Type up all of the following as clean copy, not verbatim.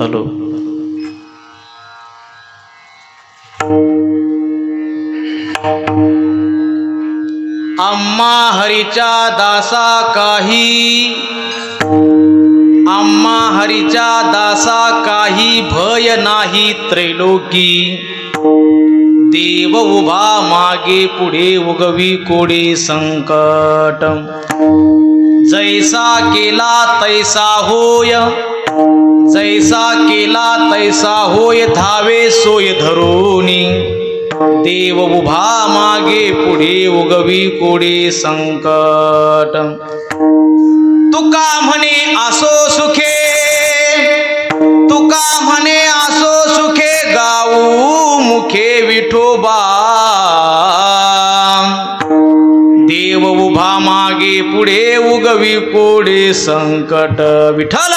Hello. आम्हा हरीच्या दासा काही, आम्हा हरीच्या दासा काही भय नाही त्रैलोकी. देव उभा मागे पुढे उगवी कोडे संकट. जैसा केला तैसा होय, जैसा केला तैसा होय धावे सोय धरोनी. देव उभा मागे पुढे उगवी कोडे संकट. तुका म्हणे असो सुखे, तुका म्हणे असो सुखे गाऊ मुखे विठोबा. देव उभा मागे पुढे उगवी कोडे संकट. विठ्ठल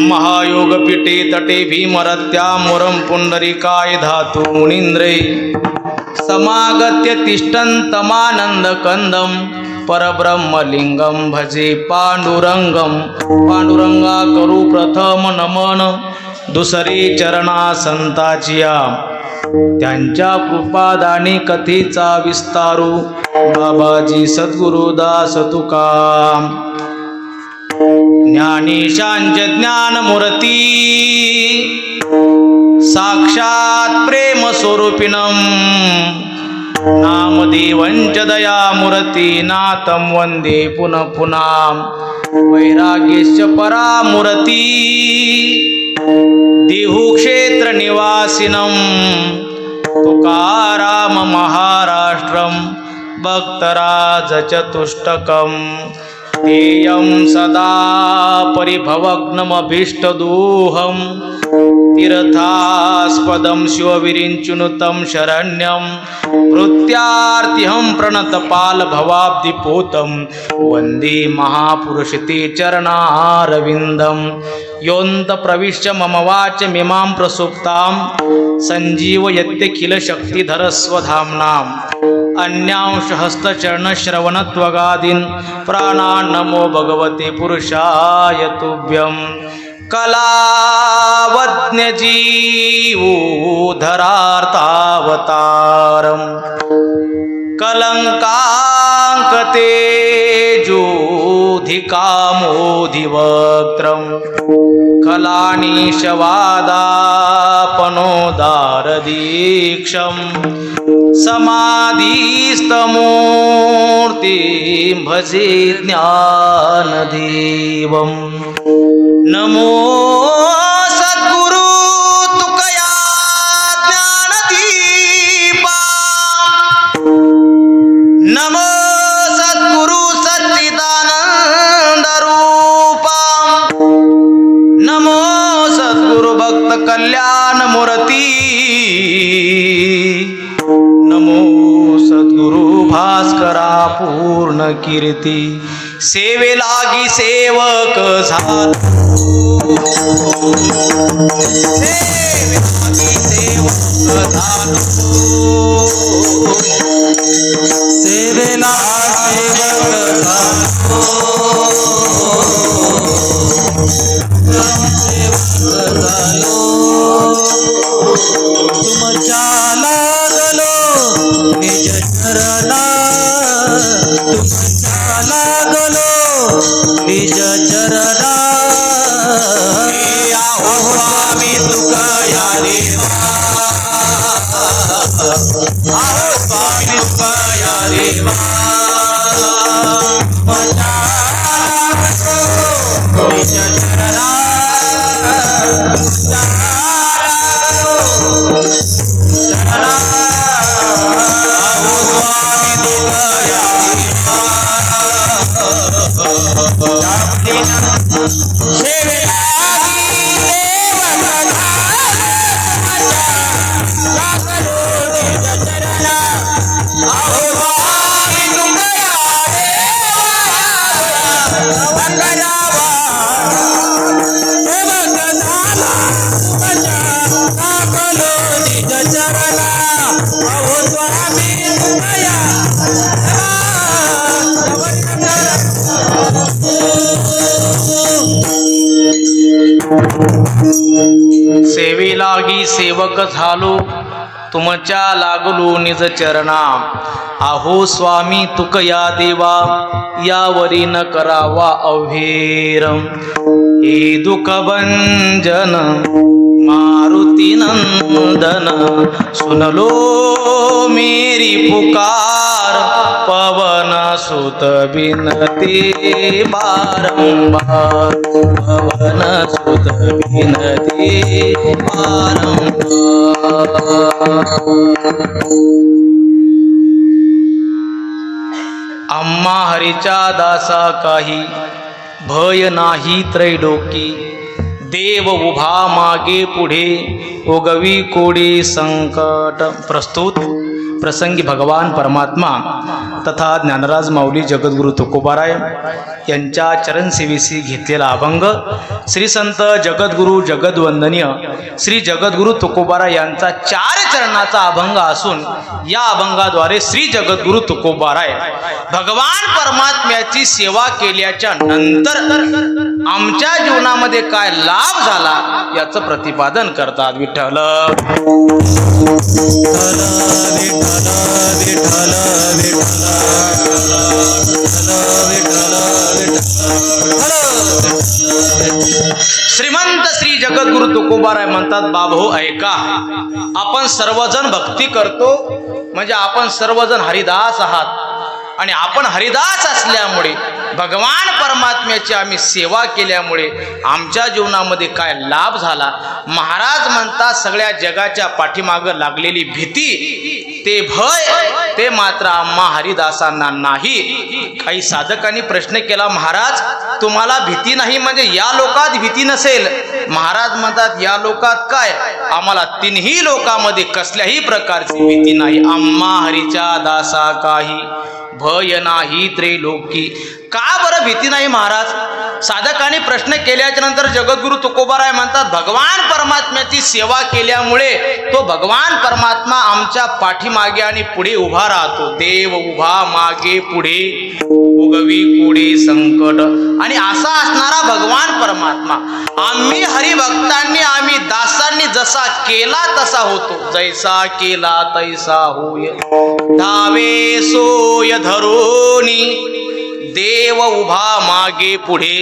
महायोग पिटे तटे भीमरत्या मुरम पुंडरीकाय धातु मुनींद्रे. समागत्य तिष्ठन्तमानंद कंदम परब्रह्मलिंगम भजे पांडुरंगम. पांडुरंगा करू प्रथम नमन, दुसरे चरणा संताचिया. त्यांच्या कृपादानी कथेचा विस्तारू, बाबाजी सद्गुरुदास तुका. ज्ञानेशांचे ज्ञान मूर्ती, साक्षात प्रेम स्वरूपिणम. नामदेवंच दया मूर्ती, नाथम वंदे पुनः पुनः. वैराग्यस्य परामूर्ती, देहु क्षेत्र निवासिनम. तुकाराम महाराष्ट्रम भक्तराज चतुष्टकम तेयं सदा परिभवग्नमभीष्टदोहं तीर्थास्पदं शिवविरिञ्चुनुतं शरण्यं भृत्यार्तिहं प्रणतपालभवाब्धिपोतं वन्दे महापुरुषते चरणारविन्दं योऽन्तप्रविश्य मम वाचमिमां प्रसुप्तां सञ्जीवयत्यखिलशक्तिधरस्वधाम्नाम् अन्यांश हस्तचरणश्रवणत्वगादीन् प्राणान् नमो भगवते पुरुषाय तुभ्यं कलावज्ञजीवोधरार्तावतारं कलङ्काङ्कतेजोधिकामोधिवक्त्रं कलानीशवादापनोदारदीक्षं समाधिस्तमूर्तिं भजे ज्ञानदेवं नमो सद्गुरु तुकया ज्ञानदीपा नमो सद्गुरु सच्चिदानंदरूपा नमो सद्गुरु भक्त कल्याणमूर्ती नमो सद्गुरु भास्करा पूर्ण कीर्ती सेवे लागी सेवक झालो सेवे लागी सेवक झालो सेवेला सेवक झालो तुमच्या लागलो निज चरणा तुमच्या लागलो निज चरणा आहो स्वामी तुकया देवा आहो स्वामी तुकया देवा तुमच्या लागलो निज चरणा सेवे लागी सेवक झालो तुमच्या लागलो निज चरणा आहो स्वामी तुकया देवा यावरी न करावा अव्हेरम हे दुःखभंजन मारुती नंदन सुनलो मेरी पुकार पवन सुत बिनती बारंबार पवन सुत बिनती बारंबार आम्हा हरीच्या दासा काही भय नाही त्रैलोकी देव उभा मागे पुढे ओगवी कोडी संकट प्रस्तुत प्रसंगी भगवान परमात्मा तथा ज्ञानराज माऊली जगद्गुरु तुकोबाराय यांच्या चरणसेवेसी घेतलेला अभंग श्री संत जगद्गुरु जगद्वंदनीय श्री जगद्गुरु तुकोबाराय यांचा 4 चरणाचा अभंग असून या अभंगाद्वारे श्री जगद्गुरु तुकोबाराय भगवान परमात्म्याची सेवा केल्याच्या नंतर आमच्या जीवनामध्ये काय लाभ झाला याचं प्रतिपादन करतात. विठ्ठल श्रीमंत श्री जगद्गुरु तुकोबाराय म्हणतात, बाबहो ऐका, आपण सर्वजण भक्ती करतो म्हणजे आपण सर्वजण हरिदास आहात आणि आपण हरिदास असल्यामुळे भगवान परमात्म्याची आम्ही सेवा केल्यामुळे आमच्या जीवनामध्ये काय लाभ झाला. महाराज म्हणतात सगळ्या जगाच्या पाठीमागं लागलेली भीती, ते भय, ते मात्र आम्हा हरिदासांना नाही. काही साधकांनी प्रश्न केला, महाराज तुम्हाला भीती नाही म्हणजे या लोकात भीती नसेल? महाराज म्हणतात या लोकात काय, आम्हाला तिन्ही लोकांमध्ये कसल्याही प्रकारची भीती नाही. आम्हा हरीच्या दासा काही भय नाही त्रैलोकी. का बरं भीती नाही महाराज? साधकांनी प्रश्न केल्याच्या नंतर जगद्गुरु तुकोबाराय म्हणतात भगवान परमात्म्याची सेवा केल्यामुळे तो भगवान परमात्मा आमच्या पाठीमागे आणि पुढे उभा राहतो. देव उभा मागे पुढे उगवी कोडे संकट. आणि असा असणारा भगवान परमात्मा आम्ही हरिभक्तांनी, आम्ही दासांनी जसा केला तसा होतो. जैसा केला तैसा होय धावे सोय धरोनी. देव उभा मागे पुढे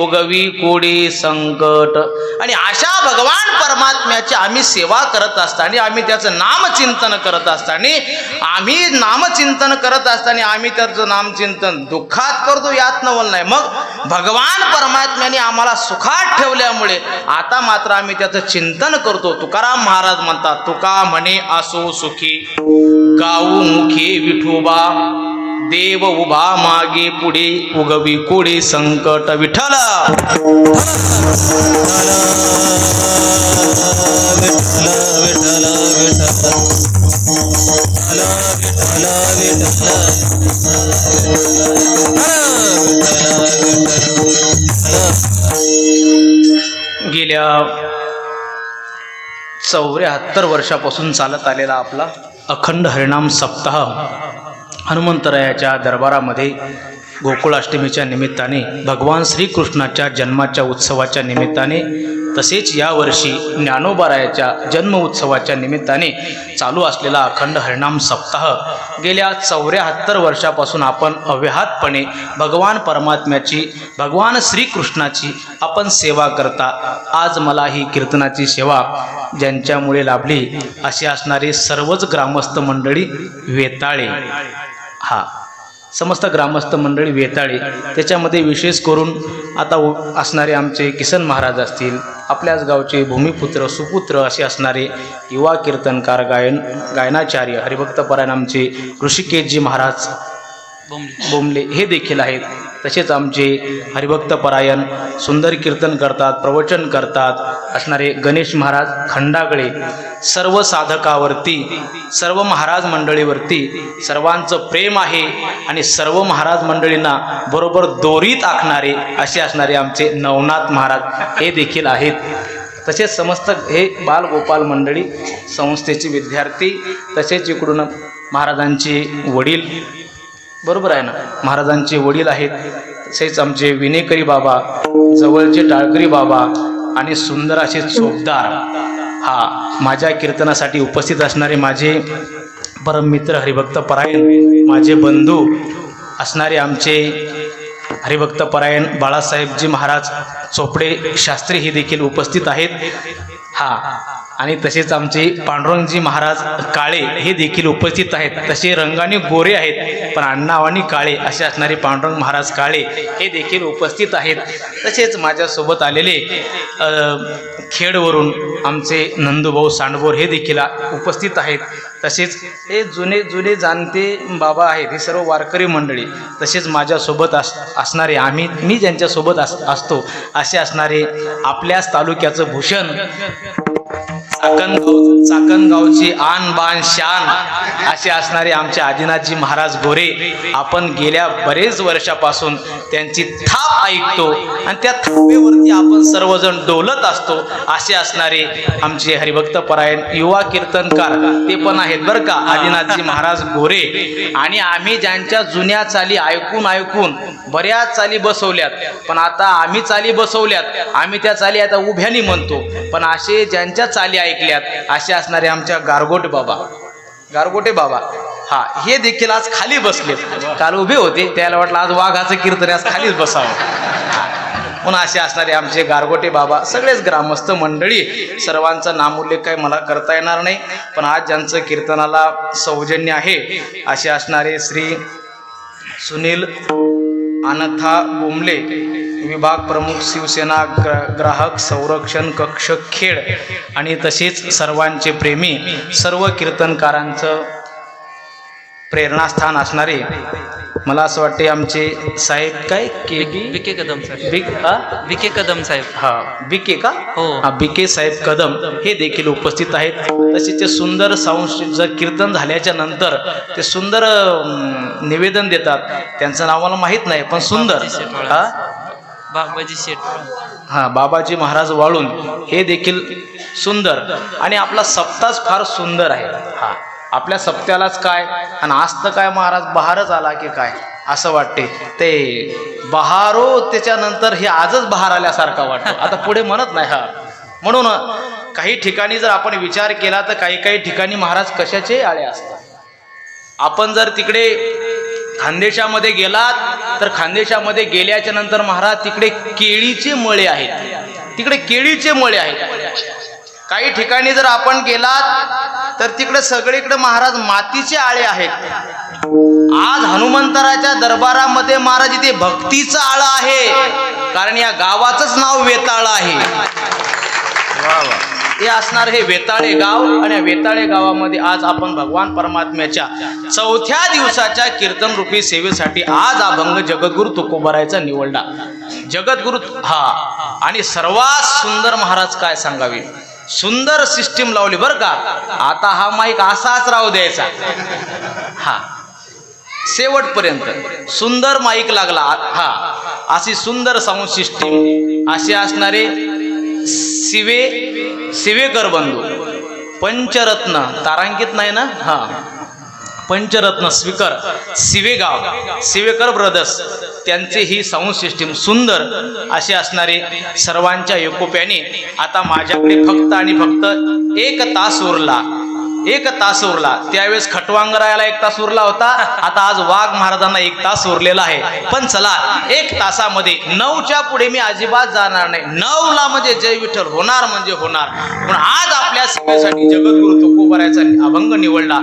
उगवी कोडे संकट. आणि अशा भगवान परमात्म्याची आम्ही सेवा करत असताना, आम्ही त्याचं नामचिंतन करत असताना, आम्ही त्याचं नामचिंतन दुःखात करतो, यात नवल नाही. मग भगवान परमात्म्याने आम्हाला सुखात ठेवल्यामुळे आता मात्र आम्ही त्याचं चिंतन करतो. तुकाराम महाराज म्हणतात, तुका म्हणे असो सुखी गाऊ मुखे विठोबा. देव उभा मागे पुढे उगवी कोडे संकट. विठ्ठल गेल्या 74 वर्षापासून चालत आलेला आपला अखंड हरिनाम सप्ताह हनुमंतरायाच्या दरबारामध्ये गोकुळाष्टमीच्या निमित्ताने, भगवान श्रीकृष्णाच्या जन्माच्या उत्सवाच्या निमित्ताने, तसेच यावर्षी ज्ञानोबारायाच्या जन्म उत्सवाच्या निमित्ताने चालू असलेला अखंड हरिनाम सप्ताह गेल्या 74 वर्षापासून आपण अव्याहतपणे भगवान परमात्म्याची, भगवान श्रीकृष्णाची आपण सेवा करता. आज मला ही कीर्तनाची सेवा ज्यांच्यामुळे लाभली अशी असणारी सर्वच ग्रामस्थ मंडळी वेताळे, समस्त ग्रामस्थ मंडळी वेताळे, त्याच्यामध्ये विशेष करून आता असणारे आमचे किसन महाराज असतील, आपल्याच गावचे भूमिपुत्र सुपुत्र असे असणारे युवा कीर्तनकार, गायनाचार्य हरिभक्तपरायण आमचे ऋषिकेशजी महाराज बोंबले हे देखील आहेत. तसेच आमचे हरिभक्तपरायण सुंदर कीर्तन करतात, प्रवचन करतात असणारे गणेश महाराज खंडागळे, सर्व साधकावरती, सर्व महाराज मंडळीवरती सर्वांचं प्रेम आहे आणि सर्व महाराज मंडळींना बरोबर दोरीत आखणारे असे असणारे आमचे नवनाथ महाराज हे देखील आहेत. तसेच समस्त हे बालगोपाल मंडळी संस्थेचे विद्यार्थी, तसेच इकडून महाराजांचे वडील, बरोबर आहे ना, महाराजांचे वडील आहेत. तसेच आमचे विनेकरी बाबा, जवळचे टाळकरी बाबा आणि सुंदर असे चोपदार, माझ्या कीर्तनासाठी उपस्थित असणारे माझे परममित्र हरिभक्तपरायण, माझे बंधू असणारे आमचे हरिभक्तपरायण बाळासाहेबजी महाराज चोपडे शास्त्री हे देखील उपस्थित आहेत. आणि तसेच आमचे पांडुरंगजी महाराज काळे हे देखील उपस्थित आहेत. तसे रंगाने गोरे आहेत पण अण्णावानी काळे असे असणारे पांडुरंग महाराज काळे हे देखील उपस्थित आहेत. तसेच माझ्यासोबत आलेले खेडवरून आमचे नंदूभाऊ सांडबोर हे देखील उपस्थित आहेत. तसेच हे जुने जुने जाणते बाबा आहेत, हे सर्व वारकरी मंडळी. तसेच माझ्यासोबत असणारे, मी ज्यांच्यासोबत असतो असे असणारे आपल्याच तालुक्याचं भूषण, चाकणगावची आन बान शान असे असणारे आमचे आदिनाथजी महाराज गोरे. आपण गेल्या बरेच वर्षापासून त्यांची थाप ऐकतो आणि त्या थापेवरती आपण सर्वजण डोलत असतो असे असणारे आमचे हरिभक्तपरायण युवा कीर्तनकार ते पण आहेत बरं का, आदिनाथजी महाराज गोरे. आणि आम्ही ज्यांच्या जुन्या चाली ऐकून बऱ्याच चाली बसवल्यात, पण आता आम्ही चाली बसवल्यात, आम्ही त्या चाली आता उभ्यानी म्हणतो, पण असे ज्यांच्या चाली ऐकल्यात असे असणारे आमच्या गारगोटे बाबा हे देखील आज खाली बसले. काल उभे होते, त्याला वाटलं आज वाघाचं कीर्तन आज खालीच बसावं. पुन्हा असे असणारे आमचे गारगोटे बाबा, सगळेच ग्रामस्थ मंडळी, सर्वांचा नामोल्लेख काही मला करता येणार नाही, पण आज ज्यांचं कीर्तनाला सौजन्य आहे असे असणारे श्री सुनील अनथा बोंबले, विभाग प्रमुख शिवसेना ग्राहक संरक्षण कक्ष खेड, आणि तसेच सर्वांचे प्रेमी सर्व कीर्तनकारांचं प्रेरणास्थान असणारे मला असं वाटते आमचे साहेब काय विके कदम सर. विके कदम साहेब. हा बिके का हो. हा बिके साहेब कदम हे देखील उपस्थित आहेत. तसेच ते सुंदर जर कीर्तन झाल्याच्या नंतर ते सुंदर निवेदन देतात. त्यांचं नाव मला माहीत नाही पण सुंदर बाबाजी शेठ. हा बाबाजी महाराज वाळून हे देखील सुंदर, आणि आपला सप्ताच फार सुंदर आहे. हा आपल्या सप्त्यालाच काय आणि आज तर काय महाराज बहारच आला की काय असं वाटते. ते बहारो त्याच्यानंतर हे आजच बहार आल्यासारखा वाटतो. आता पुढे म्हणत नाही. हा म्हणून काही ठिकाणी जर आपण विचार केला तर काही काही ठिकाणी महाराज कशाचे आळे असतात. आपण जर तिकडे खानदेशामध्ये गेलात तर खानदेशामध्ये गेल्याच्या नंतर महाराज तिकडे केळीचे मळे आहेत. तिकडे केळीचे मळे आहेत. काही ठिकाणी जर आपण गेलात तर तिकडे सगळीकडे महाराज मातीचे आळे आहेत. आज हनुमंतराच्या दरबारामध्ये महाराज इथे भक्तीचं आळं आहे, कारण या गावाचंच नाव वेताळ आहे. हे असणार हे वेताळे गाव, आणि वेताळे गावामध्ये आज आपण भगवान परमात्म्याच्या 4थ्या दिवसाच्या कीर्तन रूपी सेवेसाठी आज अभंग जगद्गुरु तुकोबारायचा निवडला. जगद्गुरु हा, आणि सर्वात सुंदर महाराज काय सांगावे, सुंदर सिस्टीम लावली बरं का. आता हा माईक असाच राहू द्यायचा. हा शेवटपर्यंत सुंदर माईक लागला. हा अशी सुंदर साऊंड सिस्टीम, असे असणारे शिवेकर बंधू, पंचरत्न तारांकित नाही ना, हा पंचरत्न स्वीकर शिवेगाव, शिवेकर ब्रदर्स, त्यांचे ही साऊंड सिस्टीम सुंदर असे असणारे सर्वांच्या एकोप्याने. आता माझ्याकडे फक्त आणि फक्त 1 तास उरला. 1 तास उरला. त्यावेळेस खटवांगरायला 1 तास उरला होता. आता आज वाघ महाराजांना 1 तास उरलेला आहे. पण चला 1 तासामध्ये 9च्या पुढे मी अजिबात जाणार नाही. 9ला म्हणजे जय विठ्ठल होणार म्हणजे होणार. पण आज आपल्या सेवेसाठी जगद्गुरु तुकोबारायचा अभंग निवडला.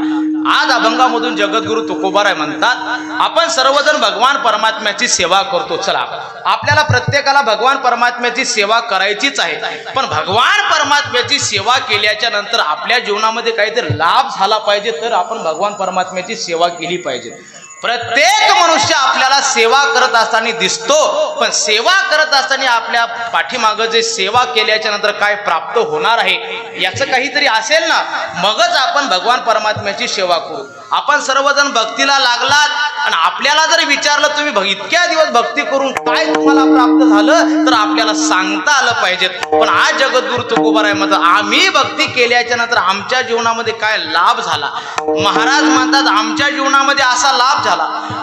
आज अभंगामधून जगद्गुरु तुकोबाराय म्हणतात, आपण सर्वजण भगवान परमात्म्याची सेवा करतो. चला आपल्याला प्रत्येकाला भगवान परमात्म्याची सेवा करायचीच आहे. पण भगवान परमात्म्याची सेवा केल्याच्या नंतर आपल्या जीवनामध्ये काहीतरी लाभ झाला पाहिजे, तर आपण भगवान परमात्म्याची सेवा केली पाहिजे. प्रत्येक मनुष्य आपल्याला सेवा करत असताना दिसतो, पण सेवा करत असताना आपल्या पाठीमागं जे सेवा केल्याच्या नंतर काय प्राप्त होणार आहे याचं काहीतरी असेल ना, मगच आपण भगवान परमात्म्याची सेवा करू. आपण सर्वजण भक्तीला लागलात आणि आपल्याला जर विचारलं तुम्ही इतक्या दिवस भक्ती करून काय तुम्हाला प्राप्त झालं, तर आपल्याला सांगता आलं पाहिजे. पण आज जगद्गुरु तुकोबाराय म्हणतात, आम्ही भक्ती केल्याच्या नंतर आमच्या जीवनामध्ये काय लाभ झाला. महाराज म्हणतात आमच्या जीवनामध्ये असा लाभ झाला.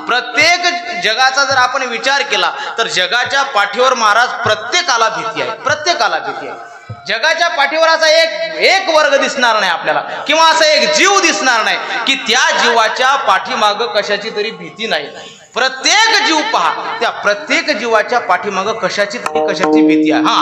प्रत्येक जगाचा जर आपण विचार केला तर जगाच्या पाठीवर महाराज प्रत्येकाला भीती आहे. प्रत्येकाला भीती आहे. जगाच्या पाठीवर असा एक वर्ग दिसणार नाही आपल्याला, किंवा असा एक जीव दिसणार नाही की त्या जीवाच्या पाठीमागं कशाची तरी भीती नाही. प्रत्येक जीव पहा, त्या प्रत्येक जीवाच्या पाठीमागं कशाची भीती आहे. हा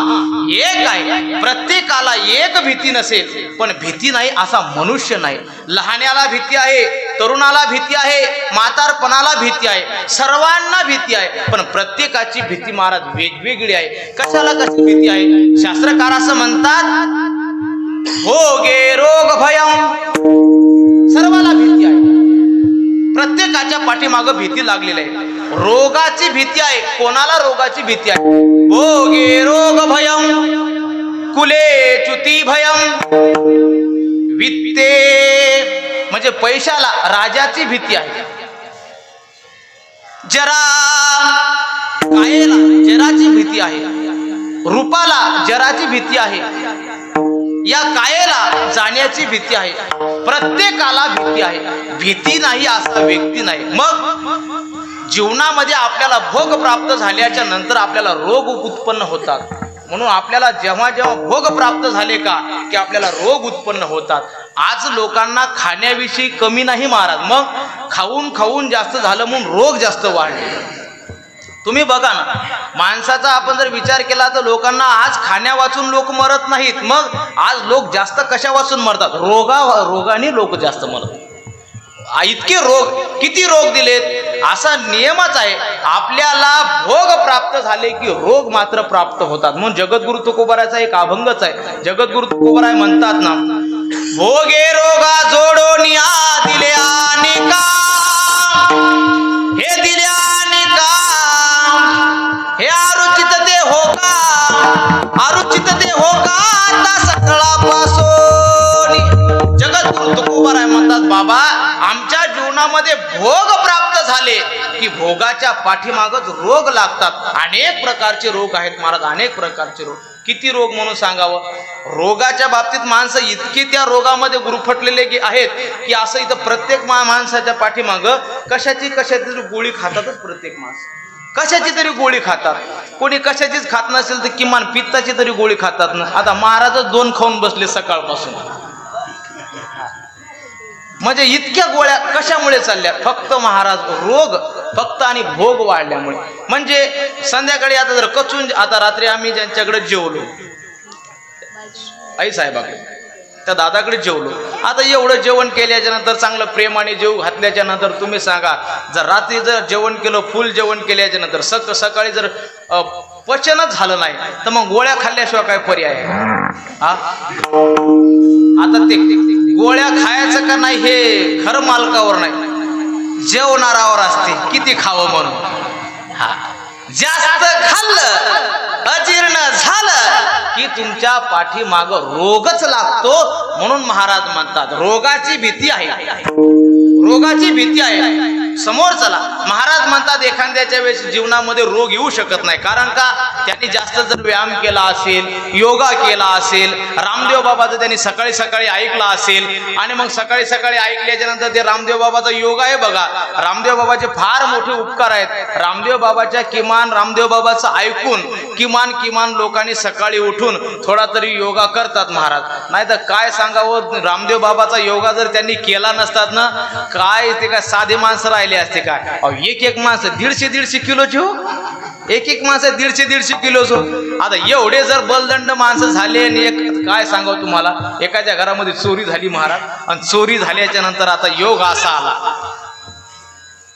एक आहे, प्रत्येकाला एक भीती नसेल पण भीती नाही असा मनुष्य नाही. लहान्याला भीती आहे, तरुणाला भीती आहे, म्हातारपणाला भीती आहे, सर्वांना भीती आहे. पण प्रत्येकाची भीती महाराज वेगवेगळी आहे. कशाला कशी भीती आहे? शास्त्रकार असं म्हणतात, हो गे रोग भयम, सर्वाला भीती आहे. प्रत्येकाच्या पाठीमागं भीती लागलेली आहे. रोगाची भीती आहे. कोणाला रोगाची भीती आहे? भोगे रोग भयम, कुले च्युती भयम, वित्ते म्हणजे पैशाला राजाची भीती आहे. जरा कायेला जराची भीती आहे. रूपाला जराची भीती आहे. या कायेला जाण्याची भीती आहे. प्रत्येकाला भीती आहे. भीती नाही असा व्यक्ती नाही. मग जीवनामध्ये आपल्याला भोग प्राप्त झाल्याच्या नंतर आपल्याला रोग उत्पन्न होतात. म्हणून आपल्याला जेव्हा जेव्हा भोग प्राप्त झाले का की आपल्याला रोग उत्पन्न होतात. आज लोकांना खाण्याविषयी कमी नाही महाराज, मग खाऊन खाऊन जास्त झालं म्हणून रोग जास्त वाढले. तुम्ही बघा ना, माणसाचा आपण जर विचार केला तर लोकांना आज खाण्या वाचून लोक मरत नाहीत. मग आज लोक जास्त कशा वाचून मरतात? रोगाने लोक जास्त मरतात. इतके रोग, किती रोग दिलेत, असा नियमच आहे. आपल्याला भोग प्राप्त झाले की रोग मात्र प्राप्त होतात. म्हणून जगद्गुरु तुकोबाराचा एक अभंगच आहे. जगद्गुरु तुकोबाराय म्हणतात ना, भोगे रोगा जोडोनिया दिले आणि का, हे दिले आणि का, हे आरुचित ते हो का, आरुचित ते हो का आता सकाळपासून. जगद्गुरु तुकोबाराय म्हणतात, बाबा आमच्या जीवनामध्ये भोग प्राप्त झाले की भोगाच्या पाठीमागच रोग लागतात. अनेक प्रकारचे रोग आहेत महाराज, अनेक प्रकारचे रोग. किती रोग म्हणून सांगावं. रोगाच्या बाबतीत माणसं इतके त्या रोगामध्ये गुरफटलेले आहेत की असं इथं प्रत्येक माणसाच्या पाठीमाग कशाची तरी गोळी खातातच. प्रत्येक माणूस कशाची तरी गोळी खातात. कोणी कशाचीच खात नसेल तर किमान पित्ताची तरी गोळी खातात ना. आता महाराजच 2 खाऊन बसले सकाळपासून. म्हणजे इतक्या गोळ्या कशामुळे चालल्या? फक्त महाराज रोग फक्त आणि भोग वाढल्यामुळे. म्हणजे संध्याकाळी आता जर कचून, आता रात्री आम्ही ज्यांच्याकडे जेवलो, आई साहेबाकडे, त्या दादाकडे जेवलो. आता एवढं जेवण केल्याच्या नंतर, चांगलं प्रेमाने जेव घातल्याच्या नंतर, तुम्ही सांगा जर रात्री जर जेवण केलं, फुल जेवण केल्याच्या नंतर सकाळी जर पचनच झालं नाही तर मग गोळ्या खाल्ल्याशिवाय काय पर्याय आहे? आता ते गोळ्या खायचं का नाही हे घर मालकावर नाही, जेवणारावर असते किती खावं म्हणून. हा, जास्त खाल्लं, अजीर्ण झालं की तुमच्या पाठीमाग रोगच लागतो. म्हणून महाराज म्हणतात रोगाची भीती आहे, रोगाची भीती आहे. समोर चला. महाराज म्हणतात एखाद्याच्या वेळेस जीवनामध्ये रोग येऊ शकत नाही. कारण का? त्यांनी जास्त जर व्यायाम केला असेल, योगा केला असेल, रामदेव बाबाचं त्यांनी सकाळी सकाळी ऐकला असेल, आणि मग सकाळी सकाळी ऐकल्याच्या नंतर ते रामदेव बाबाचा योगा आहे बघा. रामदेव बाबाचे फार मोठे उपकार आहेत. रामदेव बाबाच्या रामदेव बाबाचं ऐकून किमान लोकांनी सकाळी उठून थोडा तरी योगा करतात महाराज. नाही तर काय सांगावं, रामदेव बाबाचा योगा जर त्यांनी केला नसतात ना, काय ते काय साधे माणसं राहिले असते काय? एक माणसं 150-150 किलोची हो, एक माणसं 150-150 किलोचं. आता एवढे जर बलदंड माणसं झाले, आणि एक काय सांगावं तुम्हाला, एखाद्या घरामध्ये चोरी झाली महाराज, आणि चोरी झाल्याच्या नंतर आता योग असा आला.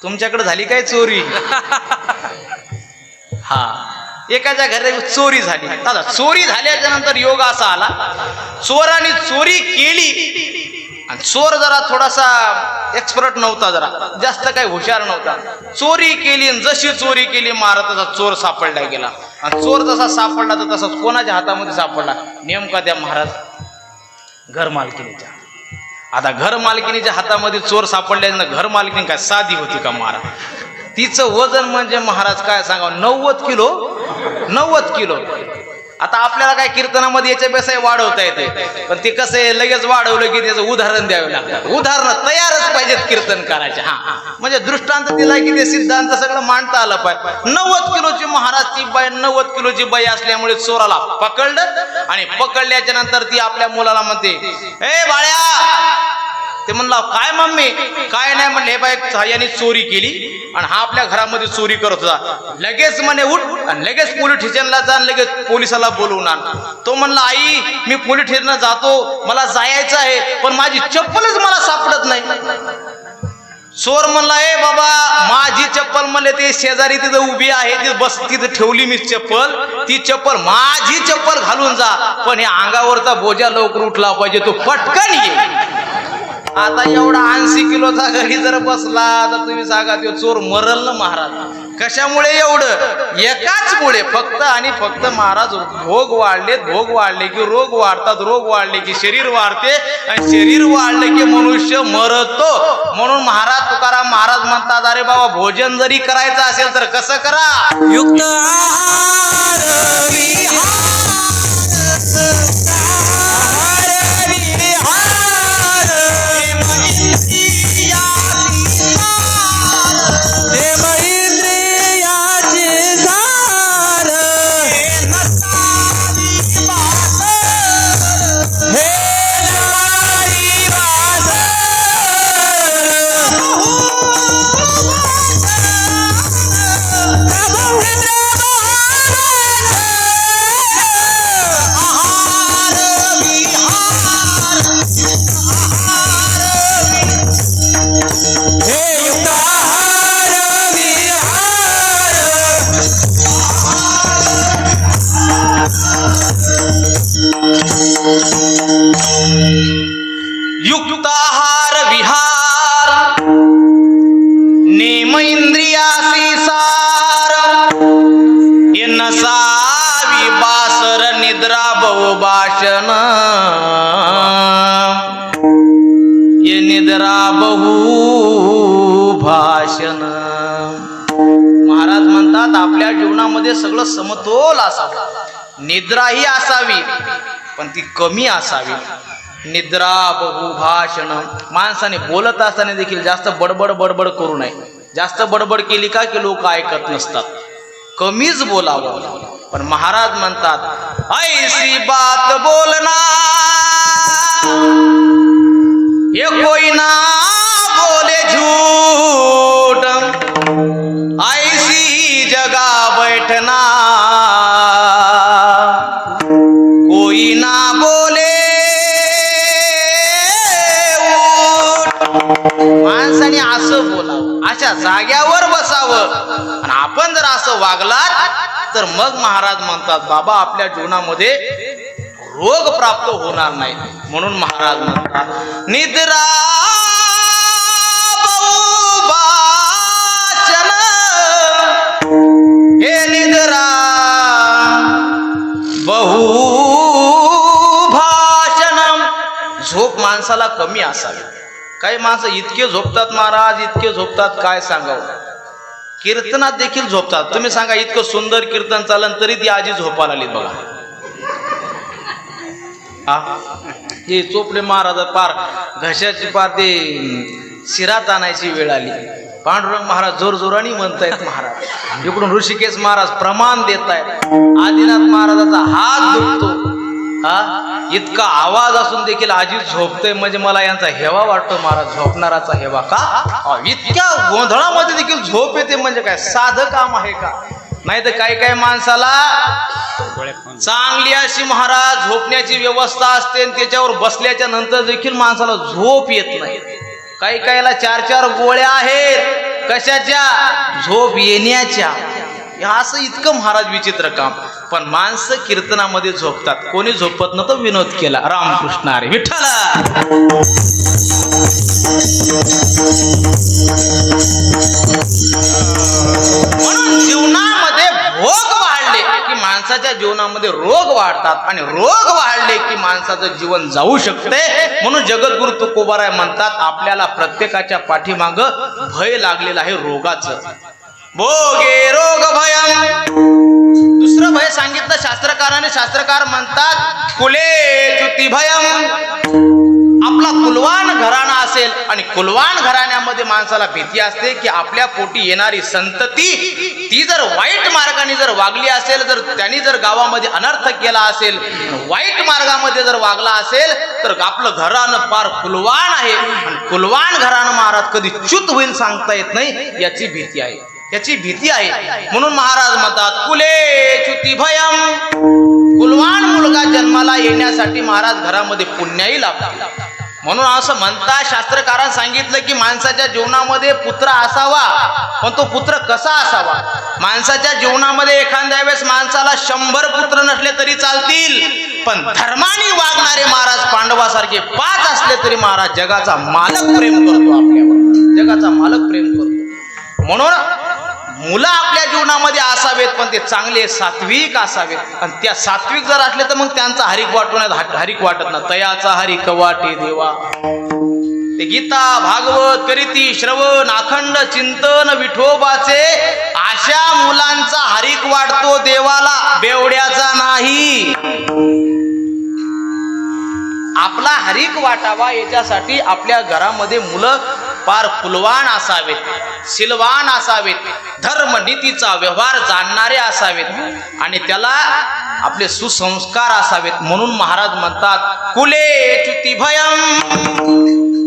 तुमच्याकडे झाली काय चोरी? हा, एखाद्या घरी चोरी झाली. दादा चोरी झाल्याच्या नंतर योग असा आला, चोराने चोरी केली आणि चोर जरा थोडासा एक्सपर्ट नव्हता, जरा जास्त काही हुशार नव्हता. चोरी केली आणि जशी चोरी केली महाराज तसा चोर सापडला गेला. आणि चोर जसा सापडला तर तसाच कोणाच्या हातामध्ये सापडला? नेमका त्या महाराज घर मालकिनीच्या. आता घर मालकिनीच्या हातामध्ये चोर सापडल्यानंतर घर मालकीन काय साधी होती का महाराज? तिचं वजन म्हणजे महाराज काय सांगावं, 90 किलो. आता आपल्याला काय कीर्तनामध्ये याच्यापेक्षा वाढवता येते, पण ते कसं आहे, लगेच वाढवलं की त्याचं उदाहरण द्यावे लागतात. उदाहरण तयारच पाहिजेत कीर्तन करायचे. हा, म्हणजे दृष्टांत दिला की ते सिद्धांत सगळं मांडता आलं पाहिजे. 90 किलोची महाराज ती बाई, 90 किलोची बाई असल्यामुळे चोराला पकडलं, आणि पकडल्याच्या नंतर ती आपल्या मुलाला म्हणते, ए बाळ्या. ते म्हणला काय मम्मी? काय नाही म्हणले, हे बाई याने चोरी केली आणि हा आपल्या घरामध्ये चोरी करत होता. लगेच म्हणे उठ आणि लगेच पोलीस स्टेशनला जा, लगेच पोलिसाला बोलवून आण. तो म्हणला आई मी पोलीस स्टेशनला जातो, मला जायचं आहे, पण माझी चप्पलच मला सापडत नाही. चोर म्हणला ए बाबा माझी चप्पल म्हणले ते शेजारी तिथं उभी आहे, ती बस तिथं ठेवली मी चप्पल, ती चप्पल माझी चप्पल घालून जा, पण हे अंगावरचा बोजा लवकर उठला पाहिजे, तो पटकन ये. आता एवढा 80 किलोचा घरी जर बसला तर तुम्ही सांगा तो चोर मरल ना महाराज. कशामुळे? एवढं एकाच मुळे, फक्त आणि फक्त महाराज भोग वाढले की रोग वाढतात, रोग वाढले की शरीर वाढते, आणि शरीर वाढले की मनुष्य मरतो. म्हणून महाराज तुकाराम महाराज म्हणतात, अरे बाबा भोजन जरी करायचं असेल तर कसं करा? युक्त निद्रा बहु भाषण. महाराज म्हणतात आपल्या जीवनामध्ये सगळं समतोल असावं, निद्राही असावी पण ती कमी असावी. निद्रा बहुभाषण, माणसाने बोलत असताना देखील जास्त बडबड बडबड करू नये. जास्त बडबड केली का की लोक ऐकत नसतात. कमीच बोलावं. पण महाराज म्हणतात ऐसी बात बोलना ये कोई ना बोले झूठ, ऐसी जगह बैठना कोई ना बोले उठ. माणसाने असं बोलावं, अशा जाग्यावर बसावं. आणि आपण जर असं वागलात तर मग महाराज म्हणतात बाबा आपल्या जीवनामध्ये रोग प्राप्त होणार नाही. म्हणून महाराज म्हणतात निद्रा बहुभाषण, हे निद्रा बहुभाषण. झोप माणसाला कमी असावी. काही माणसं इतके झोपतात महाराज, इतके झोपतात काय सांगावं. कीर्तनात देखील झोपतात. तुम्ही सांगा इतकं सुंदर कीर्तन चालन तरी ती आजी झोपायला आली बघा. हे चोपडे महाराज पार घशाची पार ते शिरात आणायची वेळ आली. पांडुरंग महाराज जोर जोराने म्हणतायत महाराज. इकडून ऋषिकेश महाराज प्रमाण देत आहेत. आदिनाथ महाराजाचा हात दुखतो. इतका आवाज असून देखील आजी झोपते म्हणजे मला यांचा हेवा वाटतो महाराज. झोपणाराचा हेवा का? इतक्या गोंधळामध्ये देखील झोप येते म्हणजे काय साधं काम आहे का? नाही तर काही काही माणसाला चांगली अशी महाराज झोपण्याची व्यवस्था असते आणि त्याच्यावर बसल्याच्या नंतर देखील माणसाला झोप येत नाही. काही काहीला 4-4 गोळ्या आहेत. कशाच्या? झोप येण्याच्या. असं इतकं महाराज विचित्र काम. पण माणसं कीर्तनामध्ये झोपतात. कोणी झोपत न तो विनोद केला. रामकृष्ण हरी विठ्ठल. म्हणून जीवनामध्ये भोग वाढले की माणसाच्या जीवनामध्ये रोग वाढतात आणि रोग वाढले की माणसाचं जीवन जाऊ शकते. म्हणून जगद्गुरु तुकोबाराय म्हणतात आपल्याला प्रत्येकाच्या पाठीमाग भय लागलेलं आहे रोगाचं. भोगे रोग भयम. दुसरं भय सांगितलं शास्त्रकाराने. शास्त्रकार म्हणतात कुले च्युती भयम. आपला कुलवान घराणा असेल आणि कुलवान घराण्यामध्ये माणसाला भीती असते की आपल्या पोटी येणारी संतती ती जर वाईट मार्गाने जर वागली असेल, जर त्यांनी जर गावामध्ये अनर्थ केला असेल, वाईट मार्गामध्ये जर वागला असेल तर आपलं घराणं फार कुलवान आहे. आणि कुलवान घराणं महाराज कधी च्युत होईल सांगता येत नाही. याची भीती आहे. याची भीती आहे. म्हणून महाराज म्हणतात कुले च्युती भयम. कुलवान मुलगा जन्माला येण्यासाठी महाराज घरामध्ये पुण्याही लागतो. म्हणून असं म्हणतात शास्त्रकारांनी सांगितलं की माणसाच्या जीवनामध्ये पुत्र असावा. पण तो पुत्र कसा असावा? माणसाच्या जीवनामध्ये एखाद्या वेळेस माणसाला 100 पुत्र नसले तरी चालतील, पण धर्माने वागणारे महाराज पांडवासारखे 5 असले तरी महाराज जगाचा मालक प्रेम करतो आपल्यावर. जगाचा मालक प्रेम करतो. म्हणून मुलं आपल्या जीवनामध्ये असावेत पण ते चांगले सात्विक असावेत. आणि त्या सात्विक जर असले तर मग त्यांचा हरिक वाटत ना. तयाचा हरिक वाटे देवा. ते गीता भागवत करीती श्रवण अखंड चिंतन विठोबाचे. अशा मुलांचा हरिक वाटतो देवाला, बेवड्याचा नाही. आपला हरिक वाटावा याच्यासाठी आपल्या घरामध्ये मुलं पार कुलवान असावेत, सिलवान असावेत, धर्म नीतीचा व्यवहार जाणणारे असावेत आणि त्याला आपले सुसंस्कार असावेत. म्हणून महाराज म्हणतात कुले च्युती भयम.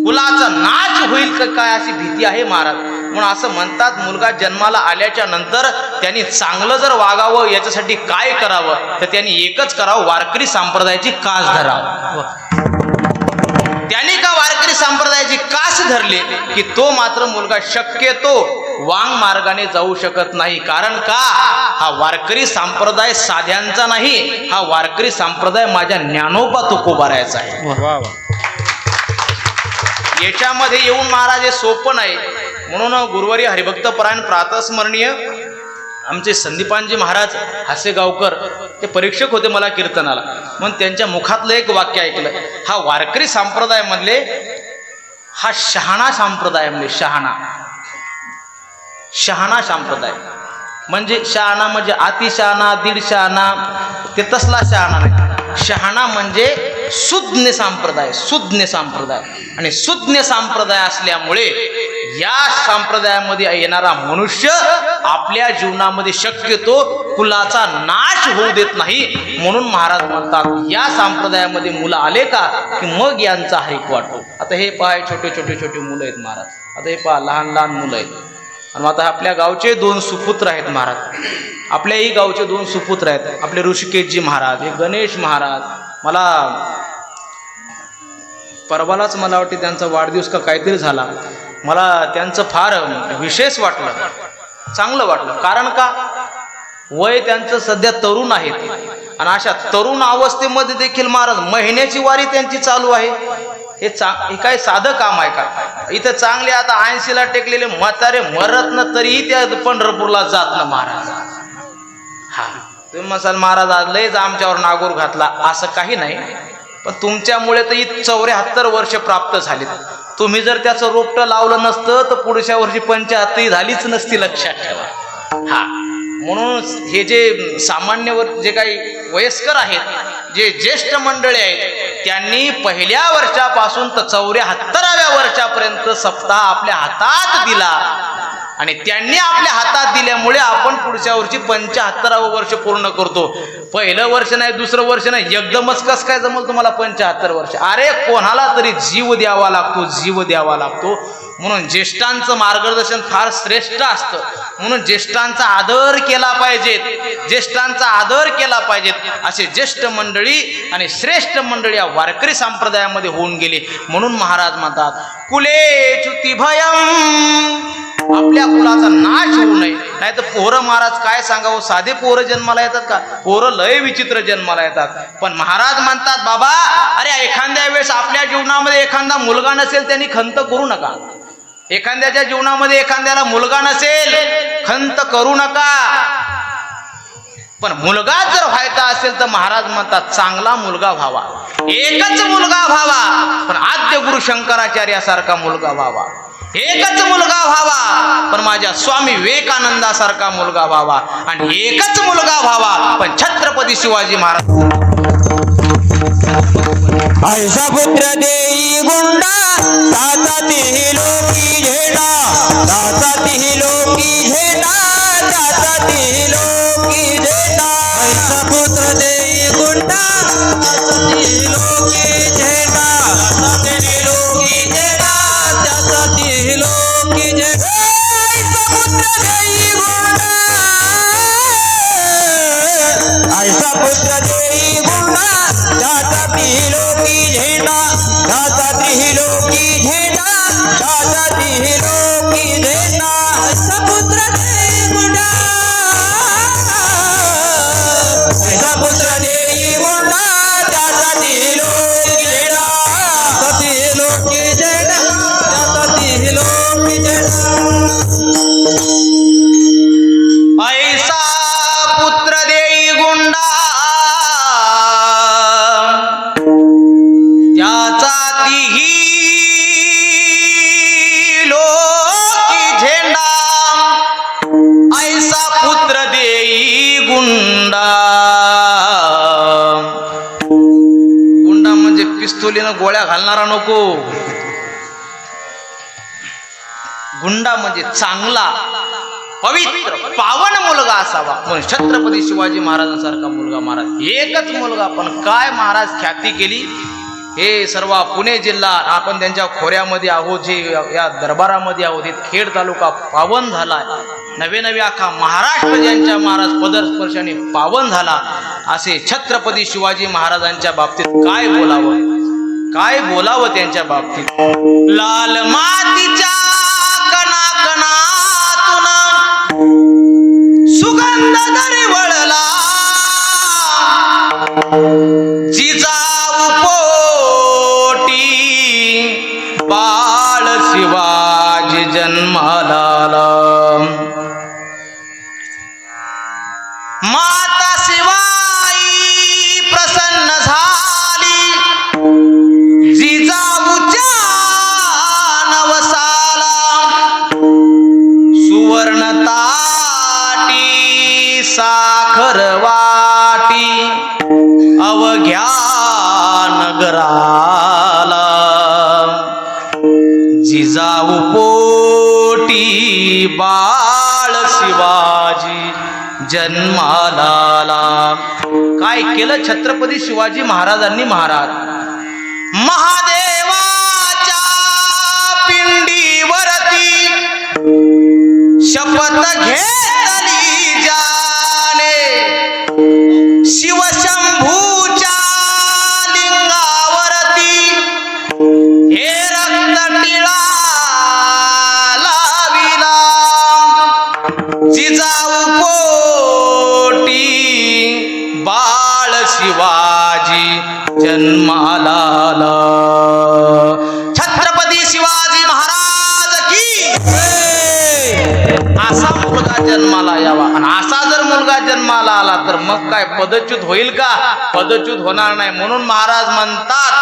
कुलाचा नाश होईल का काय अशी भीती आहे महाराज. म्हणून असं म्हणतात मुलगा जन्माला आल्याच्या नंतर त्यांनी चांगलं जर वागावं याच्यासाठी काय करावं तर त्यांनी एकच करावं, वारकरी संप्रदायाची कास धरावं. त्यांनी का वारकरी संप्रदायाची कास धरली की तो मात्र मुलगा शक्यतो वांग मार्गाने जाऊ शकत नाही. कारण का? हा वारकरी संप्रदाय साध्यांचा नाही. हा वारकरी संप्रदाय माझ्या ज्ञानोबा तुकोबारायचा आहे. याच्यामध्ये येऊन महाराज हे सोपं नाही. म्हणून गुरुवारी हरिभक्त परायण प्रातस्मरणीय आमचे संदीपानजी महाराज हासेगावकर ते परीक्षक होते मला कीर्तनाला. म्हणून त्यांच्या मुखातलं एक वाक्य ऐकलं. हा वारकरी संप्रदाय मधले हा शहाणा संप्रदाय म्हणजे शहाणा संप्रदाय म्हणजे शहाणा म्हणजे अति शहाणा दीड शहाणा ते तसला शहाणा नाही. शहाणा म्हणजे सुज्ञ संप्रदाय आणि सुज्ञ संप्रदाय असल्यामुळे या संप्रदायामध्ये येणारा मनुष्य आपल्या जीवनामध्ये शक्यतो कुलाचा नाश होऊ देत नाही. म्हणून महाराज म्हणतात या संप्रदायामध्ये मुलं आले का की मग यांचा हरिक वाटतो. आता हे पहा छोटे मुलं आहेत महाराज. आता हे पहा लहान मुलं आहेत. आणि आता आपल्या गावचे 2 सुपुत्र आहेत महाराज. आपल्याही गावचे 2 सुपुत्र आहेत. आपले ऋषिकेशजी महाराज, हे गणेश महाराज. मला परवालाच मला वाटते त्यांचा वाढदिवस का काहीतरी झाला. मला त्यांचं फार विशेष वाटलं, चांगलं वाटलं. कारण का वय त्यांचं सध्या तरुण आहेत आणि अशा तरुण अवस्थेमध्ये देखील महाराज महिन्याची वारी त्यांची चालू आहे. हे काय साधं काम आहे का? इथं चांगले आता 80ला टेकलेले म्हातारे मरत न तरीही त्या पंढरपूरला जात ना महाराज. हा तुम्ही मसाल महाराज आज लयच आमच्यावर नागोर घातला असं काही नाही, पण तुमच्यामुळे तर 74 वर्ष प्राप्त झालीत. तुम्ही जर त्याचं रोपटं लावलं नसतं तर पुढच्या वर्षी 75 झालीच नसती, लक्षात ठेवा. हा म्हणून हे जे सामान्यवर जे काही वयस्कर आहेत, जे ज्येष्ठ मंडळी आहेत, त्यांनी पहिल्या वर्षापासून तर 74व्या वर्षापर्यंत सप्ताह आपल्या हातात दिला आणि त्यांनी आपल्या हातात दिल्यामुळे आपण पुढच्या वर्षी 75वं वर्ष पूर्ण करतो. पहिलं वर्ष नाही, दुसरं वर्ष नाही, एकदमच कस काय जमल तुम्हाला 75 वर्ष? अरे कोणाला तरी जीव द्यावा लागतो. म्हणून ज्येष्ठांचं मार्गदर्शन फार श्रेष्ठ असतं. म्हणून ज्येष्ठांचा आदर केला पाहिजेत. असे ज्येष्ठ मंडळी आणि श्रेष्ठ मंडळी या वारकरी संप्रदायामध्ये होऊन गेले. म्हणून महाराज म्हणतात कुले च्युती भयम, आपल्या कुलाचा नाश होऊ नये. नाही तर पोरं महाराज काय सांगावं, साधे पोरं जन्माला येतात का? पोरं लय विचित्र जन्माला येतात. पण महाराज म्हणतात बाबा, अरे एखाद्या वेळेस आपल्या जीवनामध्ये एखादा मुलगा नसेल त्यांनी खंत करू नका. एखाद्याच्या जीवनामध्ये एखाद्याला मुलगा नसेल खंत करू नका. पण मुलगा जर व्हायचा असेल तर महाराज म्हणतात चांगला मुलगा व्हावा, एकच मुलगा व्हावा, पण आद्य गुरु शंकराचार्यासारखा मुलगा व्हावा. एकच मुलगा व्हावा पण माझ्या स्वामी विवेकानंदासारखा मुलगा व्हावा. आणि एकच मुलगा व्हावा पण छत्रपती शिवाजी महाराज. ऐसा पुत्र देई गुंडा ताता तिही लोकी झेडा, ताता तिही लोकी झेडा, ताता तिही लोकी झेडा. ऐसा पुत्र देई गुंडा ताता तिही लोकी झेडा, ताता तिही लोकी झेडा, ताता तिही लोकी झेडा. ऐसा पुत्र देई गुंडा, ऐसा पुत्र देई गुंडा ताता तिही लोकी झेडा, ताता तिही लोकी झेडा, ताता तिही लोकी झेडा. ऐसा पुत्र देई गुंडा, ऐसा पुत्र देई गुंडा ताता तिही लोकी झेडा, ताता तिही लोकी झेडा, ताता तिही लोकी झेडा. ऐसा पुत्र देई गुंडा त्याचा तिही लोकी झेंडा. ऐसा पुत्र देई गुंडा. गुंडा म्हणजे पिस्तुलीनं गोळ्या घालणारा नको. गुंडा म्हणजे चांगला पवित्र पावन मुलगा असावा. म्हणून छत्रपती शिवाजी महाराजांसारखा मुलगा महाराज. एकच मुलगा पण काय महाराज ख्याती केली. हे सर्व पुणे जिल्हा आपण त्यांच्या खोऱ्यामध्ये आहोत, जे या दरबारामध्ये आहोत. खेड तालुका पावन झाला. नवे अख्खा महाराष्ट्र ज्यांच्या महाराज पदस्पर्शाने पावन झाला. असे छत्रपती शिवाजी महाराजांच्या बाबतीत काय बोलावं त्यांच्या बाबतीत. लाल मातीच्या कणाकणातून सुगंध दरवळला, जिजाऊ पोटी बाळ शिवाजी जन्माला आला. माता शिवाई प्रसन्न झाली, जिजाऊच्या पोटी बाळ शिवाजी जन्माला आला. काय केलं छत्रपती शिवाजी महाराजांनी? महाराज महादेवाच्या पिंडीवरती शपथ घेतली जाने, शिवशंभूच्या लिंगावरती हे रक्त टिळा लाविला, जिजाऊ पोटी बाळ शिवाजी जन्माला आला. छत्रपती शिवाजी महाराज की असा मुलगा जन्माला यावा. आणि असा जर मुलगा जन्माला आला तर मग काय पदच्युत होईल का? पदच्युत होणार नाही. म्हणून महाराज म्हणतात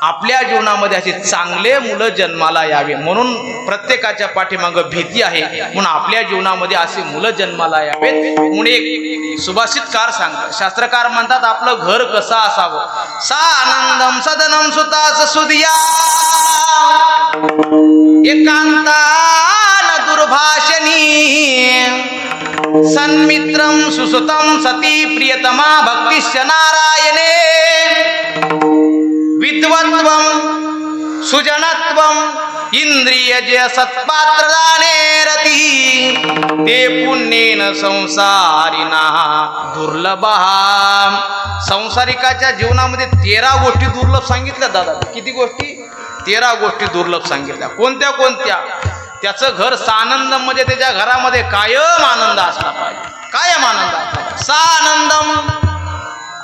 आपल्या जीवनामध्ये असे चांगले मुलं जन्माला यावे. म्हणून प्रत्येकाच्या पाठीमागं भीती आहे. म्हणून आपल्या जीवनामध्ये असे मुलं जन्माला यावेत. म्हणून एक सुभाषितकार सांगतात, शास्त्रकार म्हणतात आपलं घर कसं असावं. सा आनंदम सदनम सुतास सुदिया एकांतान दुर्भाषणी सन्मित्रम सुसुतम सती प्रियतमा भक्तिश्च नारायणे विद्वत्वं सुजनत्वं इंद्रियजय सत्पात्रदाने रती ते पुण्येन संसारिना दुर्लभः. संसारिकाच्या जीवनामध्ये 13 गोष्टी दुर्लभ सांगितल्या दादा. किती गोष्टी? 13 गोष्टी दुर्लभ सांगितल्या. कोणत्या कोणत्या? त्याचं घर सानंदम म्हणजे त्याच्या घरामध्ये कायम आनंद असला पाहिजे. कायम आनंद असला पाहिजे. सानंदम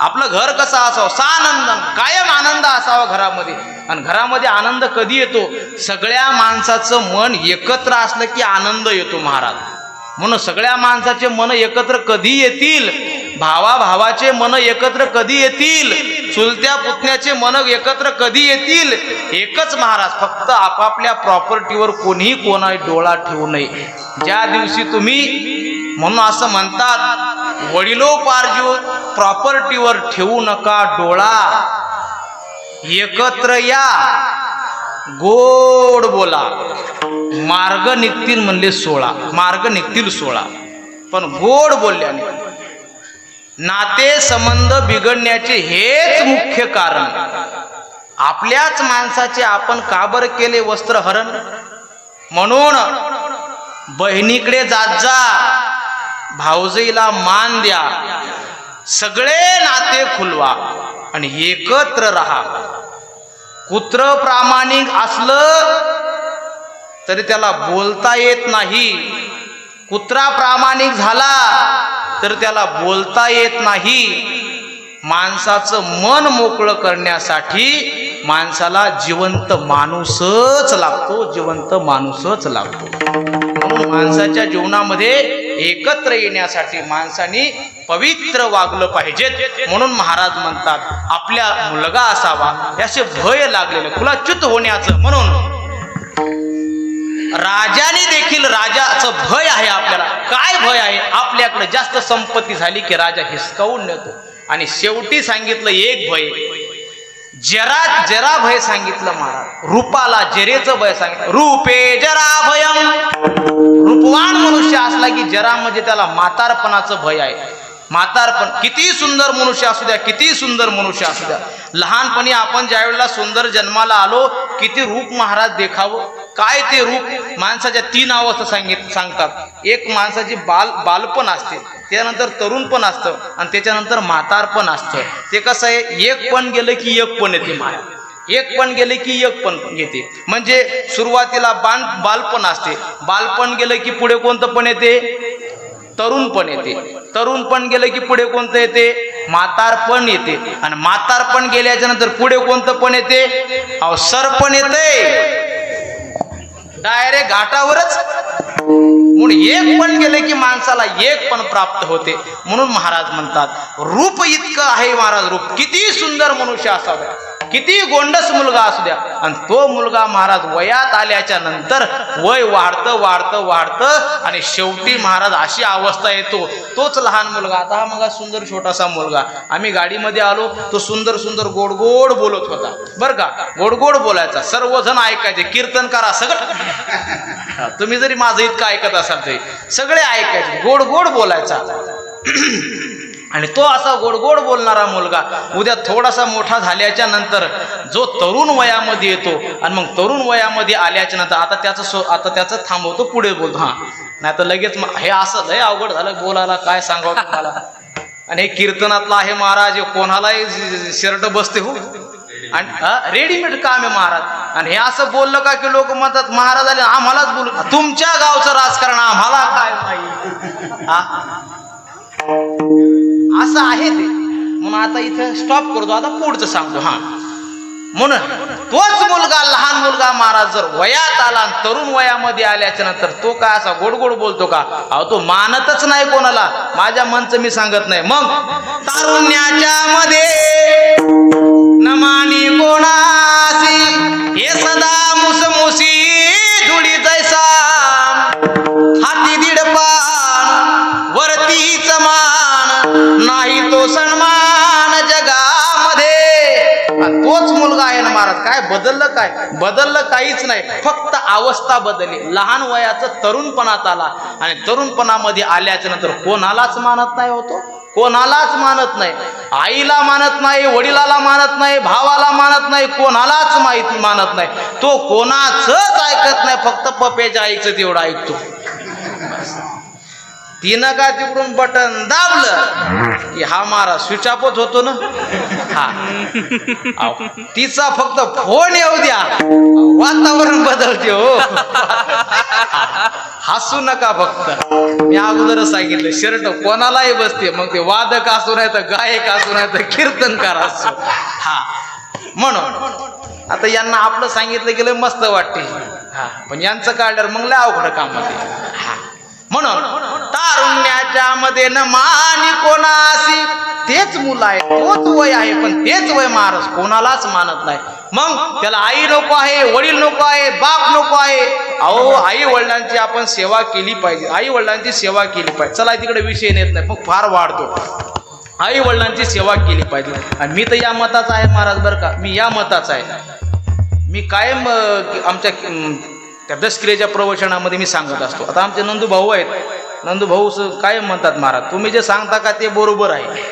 आपलं घर कसं असावं? सानंदम कायम आनंद असावा घरामध्ये. आणि घरामध्ये आनंद कधी येतो? सगळ्या माणसाचं मन एकत्र असलं की आनंद येतो महाराज. म्हणून सगळ्या माणसाचे मन एकत्र कधी येतील? भावाभावाचे मन एकत्र कधी येतील? चुलत्या पुतण्याचे मन एकत्र कधी येतील? एकच महाराज, फक्त आपापल्या प्रॉपर्टीवर कोणीही कोणा डोळा ठेवू नये. ज्या दिवशी तुम्ही, म्हणून असं म्हणतात वडिलोपार्जित प्रॉपर्टीवर ठेवू नका डोळा, एकत्र या, गोड बोला, मार्ग निघतील म्हणले 16, मार्ग निघतील 16. पण गोड बोलल्याने नाते संबंध बिघडण्याचे हेच मुख्य कारण. आपल्याच माणसाचे आपण का बरं केले वस्त्रहरण? म्हणून बहिणीकडे जात जा, भाऊजाईला मान द्या, सगळे नाते खुलवा आणि एकत्र राहा. कुत्र प्रामाणिक असलं तरी त्याला बोलता येत नाही. कुत्रा प्रामाणिक झाला तर त्याला बोलता येत नाही. माणसाचं मन मोकळं करण्यासाठी माणसाला जिवंत माणूसच लागतो, जिवंत माणूसच लागतो. म्हणून माणसाच्या जीवनामध्ये एकत्र येण्यासाठी माणसाने पवित्र वागलं पाहिजे. म्हणून महाराज म्हणतात आपल्या मुलगा असावा याचे भय लागलेलं कुलाच्युत होण्याचं. म्हणून राजाने देखील, राजाचं भय आहे आपल्याला. काय भय आहे? आपल्याकडे जास्त संपत्ती झाली की राजा हिसकावून नेतो. आणि शेवटी सांगितलं एक भय, जरा भय सांगितलं महाराज. रूपाला जरेचं भय सांगितलं. रूपे जरा भयम. रूपवान मनुष्य असला की जरा म्हणजे त्याला म्हातारपणाचं भय आहे. म्हातारपण किती सुंदर मनुष्य असू द्या, किती सुंदर मनुष्य असू द्या, लहानपणी आपण ज्या वेळेला सुंदर जन्माला आलो किती रूप महाराज देखावं. काय ते रूप? माणसाच्या 3 अवस्था सांगतात. एक माणसाची बालपण असते, त्यानंतर तरुणपण असतं आणि त्याच्यानंतर म्हातारपण असतं. ते कसं आहे, एक पण गेलं की एक पण येते महाराज. एक पण गेले की एक पण येते. म्हणजे सुरुवातीला बालपण असते, बालपण गेलं की पुढे कोणतं पण येते? तरुणपण येते. तरुणपण गेलं की पुढे कोणतं येते? म्हातारपण येते. आणि म्हातारपण गेल्याच्या नंतर पुढे कोणतं पण येते? अवसरपण येते. डायरेक्ट घाटावरच. म्हणून एक पण गेले की माणसाला एक पण प्राप्त होते. म्हणून महाराज म्हणतात रूप इतकं आहे महाराज. रूप किती सुंदर मनुष्य असावं, किती गोंडस मुलगा असू द्या, आणि तो मुलगा महाराज वयात आल्याच्या नंतर वय वाढतं वाढतं वाढतं आणि शेवटी महाराज अशी अवस्था येतो, तोच लहान मुलगा, आता हा मग सुंदर छोटासा मुलगा, आम्ही गाडीमध्ये आलो, तो सुंदर सुंदर गोड गोड बोलत होता बरं का, गोड गोड बोलायचा, सर्वजण ऐकायचे, कीर्तनकार सगळं, तुम्ही जरी माझं इतकं ऐकत असाल तरी सगळे ऐकायचे, गोड गोड बोलायचा. आणि तो असा गोड गोड बोलणारा मुलगा उद्या थोडासा मोठा झाल्याच्या नंतर जो तरुण वयामध्ये येतो, आणि मग तरुण वयामध्ये आल्याच्या नंतर आता त्याचं थांबवतो, पुढे बोलतो. हा नाही तर लगेच हे असं लय अवघड झालं बोलायला, काय सांगावं तुम्हाला. आणि हे कीर्तनातलं आहे महाराज, कोणालाही शर्ट बसते हो, आणि रेडीमेड काम आहे महाराज. आणि हे असं बोललं का की लोक म्हणतात महाराज आले आम्हालाच बोलू, तुमच्या गावचं राजकारण आम्हाला काय माहिती, असं आहे ते. म्हणून आता इथं स्टॉप करतो, आता पुढचं सांगतो. हा म्हणून तोच मुलगा, लहान मुलगा महाराज जर वयात आला आणि तरुण वयामध्ये आल्याच्या नंतर तो काय असा गोड गोड बोलतो का, अहो तो मानतच नाही कोणाला, माझ्या मनचं मी सांगत नाही. मग तारुण्याच्या मध्ये न मानी कोणासी, हे सदा मुसमुसी जुडी जैसा, हाती दीड पान वरतीच मान, नाही तो सन्मान जगामध्ये. तोच मुलगा आहे ना महाराज. काय बदललं, काय बदललं, काहीच नाही, फक्त अवस्था बदलली. लहान वयाचं तरुणपणात आला, आणि तरुणपणामध्ये आल्याच्या नंतर कोणालाच मानत नाही होतो, कोणालाच मानत नाही, आईला मानत नाही, वडिलाला मानत नाही, भावाला मानत नाही, कोणालाच मानत नाही. तो कोणाचंच ऐकत नाही, फक्त पप्याच्या आईचं तेवढं ऐकतो. तिनं का तिकडून बटन दाबलं की हा महाराज स्विच ऑफच होतो ना. हा तिचा फक्त फोन येऊ द्या, वातावरण बदलते हो. हसू नका, फक्त मी अगोदरच सांगितलं, शर्ट कोणालाही बसते, मग ते वादक असू नाही तर गायक असू नाही तर कीर्तनकार असू. हा म्हणून आता यांना आपलं सांगितलं गेलं मस्त वाटते, हा पण यांचं काढल्यावर मग लय अवघड काम होते. हा म्हणून तारुण्याच्या मध्ये न मानी कोणासी, तेच मुलं आहे, तोच वय आहे, पण तेच वय महाराज कोणालाच मानत नाही. मग त्याला आई नको आहे, वडील नको आहे, बाप नको आहे. अहो आई वडिलांची आपण सेवा केली पाहिजे, आई वडिलांची सेवा केली पाहिजे. चला तिकडे विषय नेत नाही, मग फार वाढतो. आई वडिलांची सेवा केली पाहिजे, आणि मी तर या मताचा आहे महाराज बरं का, मी या मताचा आहे. मी कायम आमच्या त्या दसकिरेच्या प्रवचनामध्ये मी सांगत असतो. आता आमचे नंदू भाऊ आहेत, नंदू भाऊ कायम म्हणतात महाराज तुम्ही जे सांगता का ते बरोबर आहे.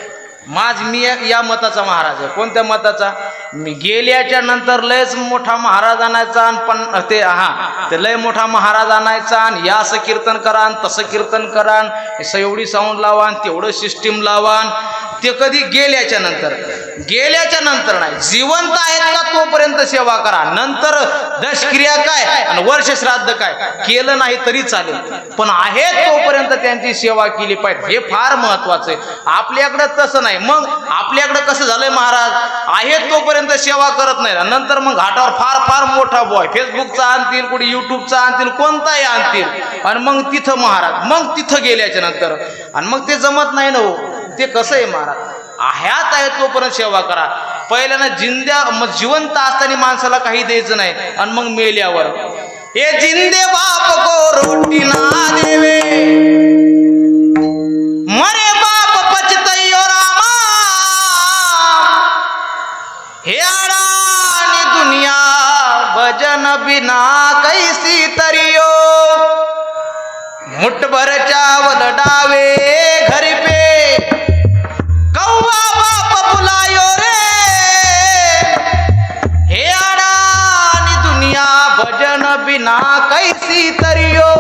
मी या मताचा महाराज आहे. कोणत्या मताचा? मी गेल्याच्या नंतर लयच मोठा महाराज आणायचा, आणि ते लय मोठा महाराज आणायचा, आणि या असं कीर्तन करा, तसं कीर्तन करा, एवढी साऊंड लावा, तेवढं सिस्टीम लावा. ते कधी गेल्याच्या नंतर नाही, जिवंत आहेत का तोपर्यंत सेवा करा. नंतर दशक्रिया काय आणि वर्ष श्राद्ध काय केलं नाही तरी चालेल, पण आहेत तोपर्यंत त्यांची सेवा केली पाहिजे. हे फार महत्वाचं आहे. आपल्याकडे तसं नाही. मग आपल्याकडे कसं झालंय महाराज, आहेत तोपर्यंत सेवा करत नाही, नंतर मग घाटावर फार फार मोठा बॉय फेसबुकचा आणतील, कुठे युट्यूबचा आणतील, कोणताही आणतील, आणि मग तिथं महाराज, मग तिथं गेल्याच्या नंतर, आणि मग ते जमत नाही ना हो. ते कसं आहे महाराज, ह्यात आहे तोपर्यंत सेवा करा. पहिल्यानं जिवंत असताना माणसाला काही द्यायचं नाही, आणि मग मेल्यावर हे जिंदे बाप को रोटी ना देवे, मरे बाप पचतैयो रामा, हे अडाणी दुनिया भजन बिना कैसी तरियो, मुठभर चावल डावे घर पे, कौवा बाप बुलायो रे, हे अडाणी दुनिया भजन बिना कैसी तरियो.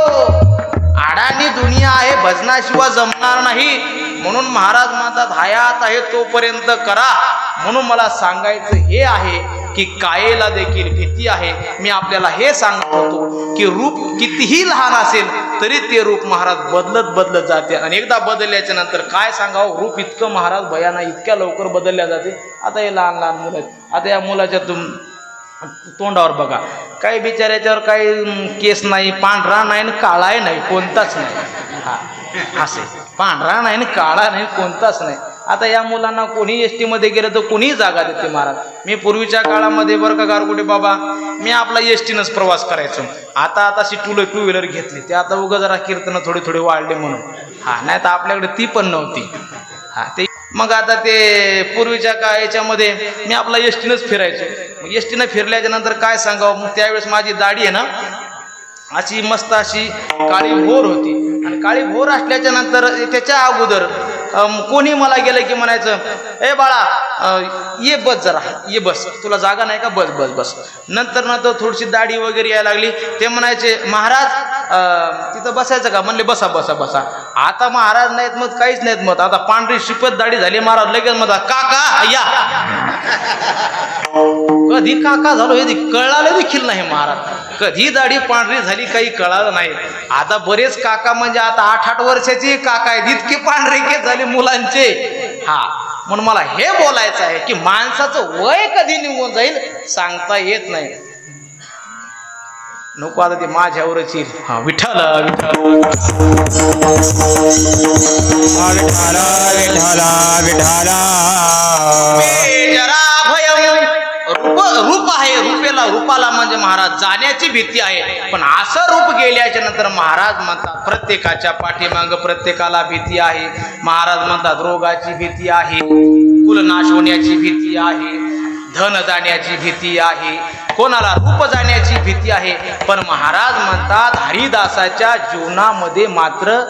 अडाणी दुनिया आहे, भजनाशिवाय जमणार नाही. म्हणून महाराज म्हणतात हयात आहे तोपर्यंत करा. म्हणून मला सांगायचं हे आहे की कायेला देखील भीती आहे. मी आपल्याला हे सांगत होतो की रूप कितीही लहान असेल तरी ते रूप महाराज बदलत जाते, आणि एकदा बदलल्याच्या नंतर काय सांगावं, रूप इतकं महाराज भयाना इतक्या लवकर बदलल्या जाते. आता हे लहान मुलं आहेत, आता या मुलाच्या तोंडावर बघा, काही बिचाऱ्याच्यावर काही केस नाही, पांढरा नाही काळाही नाही, कोणताच नाही. हा असे पांढरा नाही काळा नाही, कोणताच नाही. आता या मुलांना कोणी एस टीमध्ये गेलं तर कोणीही जागा देते महाराज. मी पूर्वीच्या काळामध्ये बरं का गारगोटे बाबा, मी आपला एस टीनंच प्रवास करायचो. आता अशी टू व्हीलर घेतली, ते आता उगा जरा कीर्तनं थोडे थोडे वाढले म्हणून. हा, नाही तर आपल्याकडे ती पण नव्हती. हा, ते मग आता ते पूर्वीच्या याच्यामध्ये मी आपला एस टीनंच फिरायचो. मग एस टीनं फिरल्याच्या नंतर काय सांगावं, मग त्यावेळेस माझी दाढी आहे ना अशी मस्त अशी काळी भोर होती. आणि काळी भोर असल्याच्या नंतर त्याच्या अगोदर कोणी मला गेलं की म्हणायचं, ए बाळा ये बस जरा, ये बस, तुला जागा नाही का, बस बस बस. नंतर थोडीशी दाढी वगैरे यायला लागली. ते म्हणायचे, महाराज तिथं बसायचं का, म्हणले बसा बसा बसा. आता महाराज नाहीत मग काहीच नाहीत मत. आता पांढरी शिपत दाढी झाली, महाराज लगेच म्हणतात, काका या. कधी काका झालो हे कळालं देखील नाही महाराज. कधी दाढी पांढरी झाली काही कळालं नाही. आता बरेच काका म्हणजे आता 8-8 वर्षाची काका आहेत, इतके पांढरे केस झाले मुलांचे. हा, म्हणून मला हे बोलायचं आहे की माणसाचं वय कधी निघून जाईल सांगता येत नाही. नको आता ते माझ्यावरच येईल. हा, विठ्ठल विठ्ठल रूप आहे. रूपाला म्हणजे महाराज जाण्याची भीती आहे. पण असं रूप गेल्याच्या नंतर महाराज म्हणतात प्रत्येकाच्या पाठीमाग प्रत्येकाला भीती आहे. महाराज म्हणतात रोगाची भीती आहे, कुलनाश होण्याची भीती आहे, धन जाण्याची भीती आहे, कोणाला रूप जाण्याची भीती आहे. पण महाराज म्हणतात हरिदासाच्या जीवनामध्ये मात्र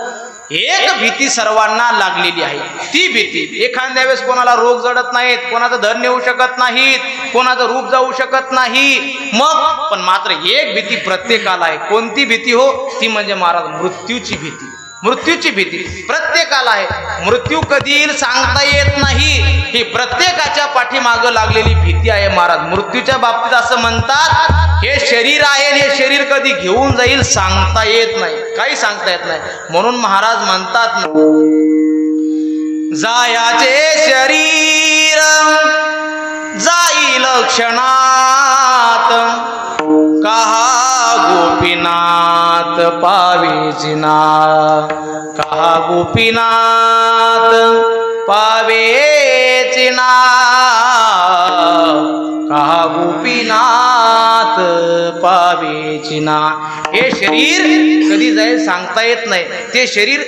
एक भीती सर्वांना लागलेली आहे. ती भीती, एखाद्या वेळेस कोणाला रोग जडत नाहीत, कोणाचं धन येऊ शकत नाहीत, कोणाचं रूप जाऊ शकत नाही, मग पण मात्र एक भीती प्रत्येकाला आहे. कोणती भीती हो, ती म्हणजे महाराज मृत्यूची भीती. मृत्यूची भीती प्रत्येकाला आहे. मृत्यू कधी येईल सांगता येत नाही, ही प्रत्येकाच्या पाठीमागं लागलेली भीती आहे. महाराज मृत्यूच्या बाबतीत असं म्हणतात, हे शरीर आहे, हे शरीर कधी घेऊन जाईल सांगता येत नाही, काही सांगता येत नाही. म्हणून महाराज म्हणतात ना, जायाचे शरीर जाईल क्षणात, कहा गोपीनाथ पावेची ना, कहा गोपीनाथ पावेची ना, कहा गोपीनाथ पावेची ना. हे शरीर कधी जाईल सांगता येत नाही. ते शरीर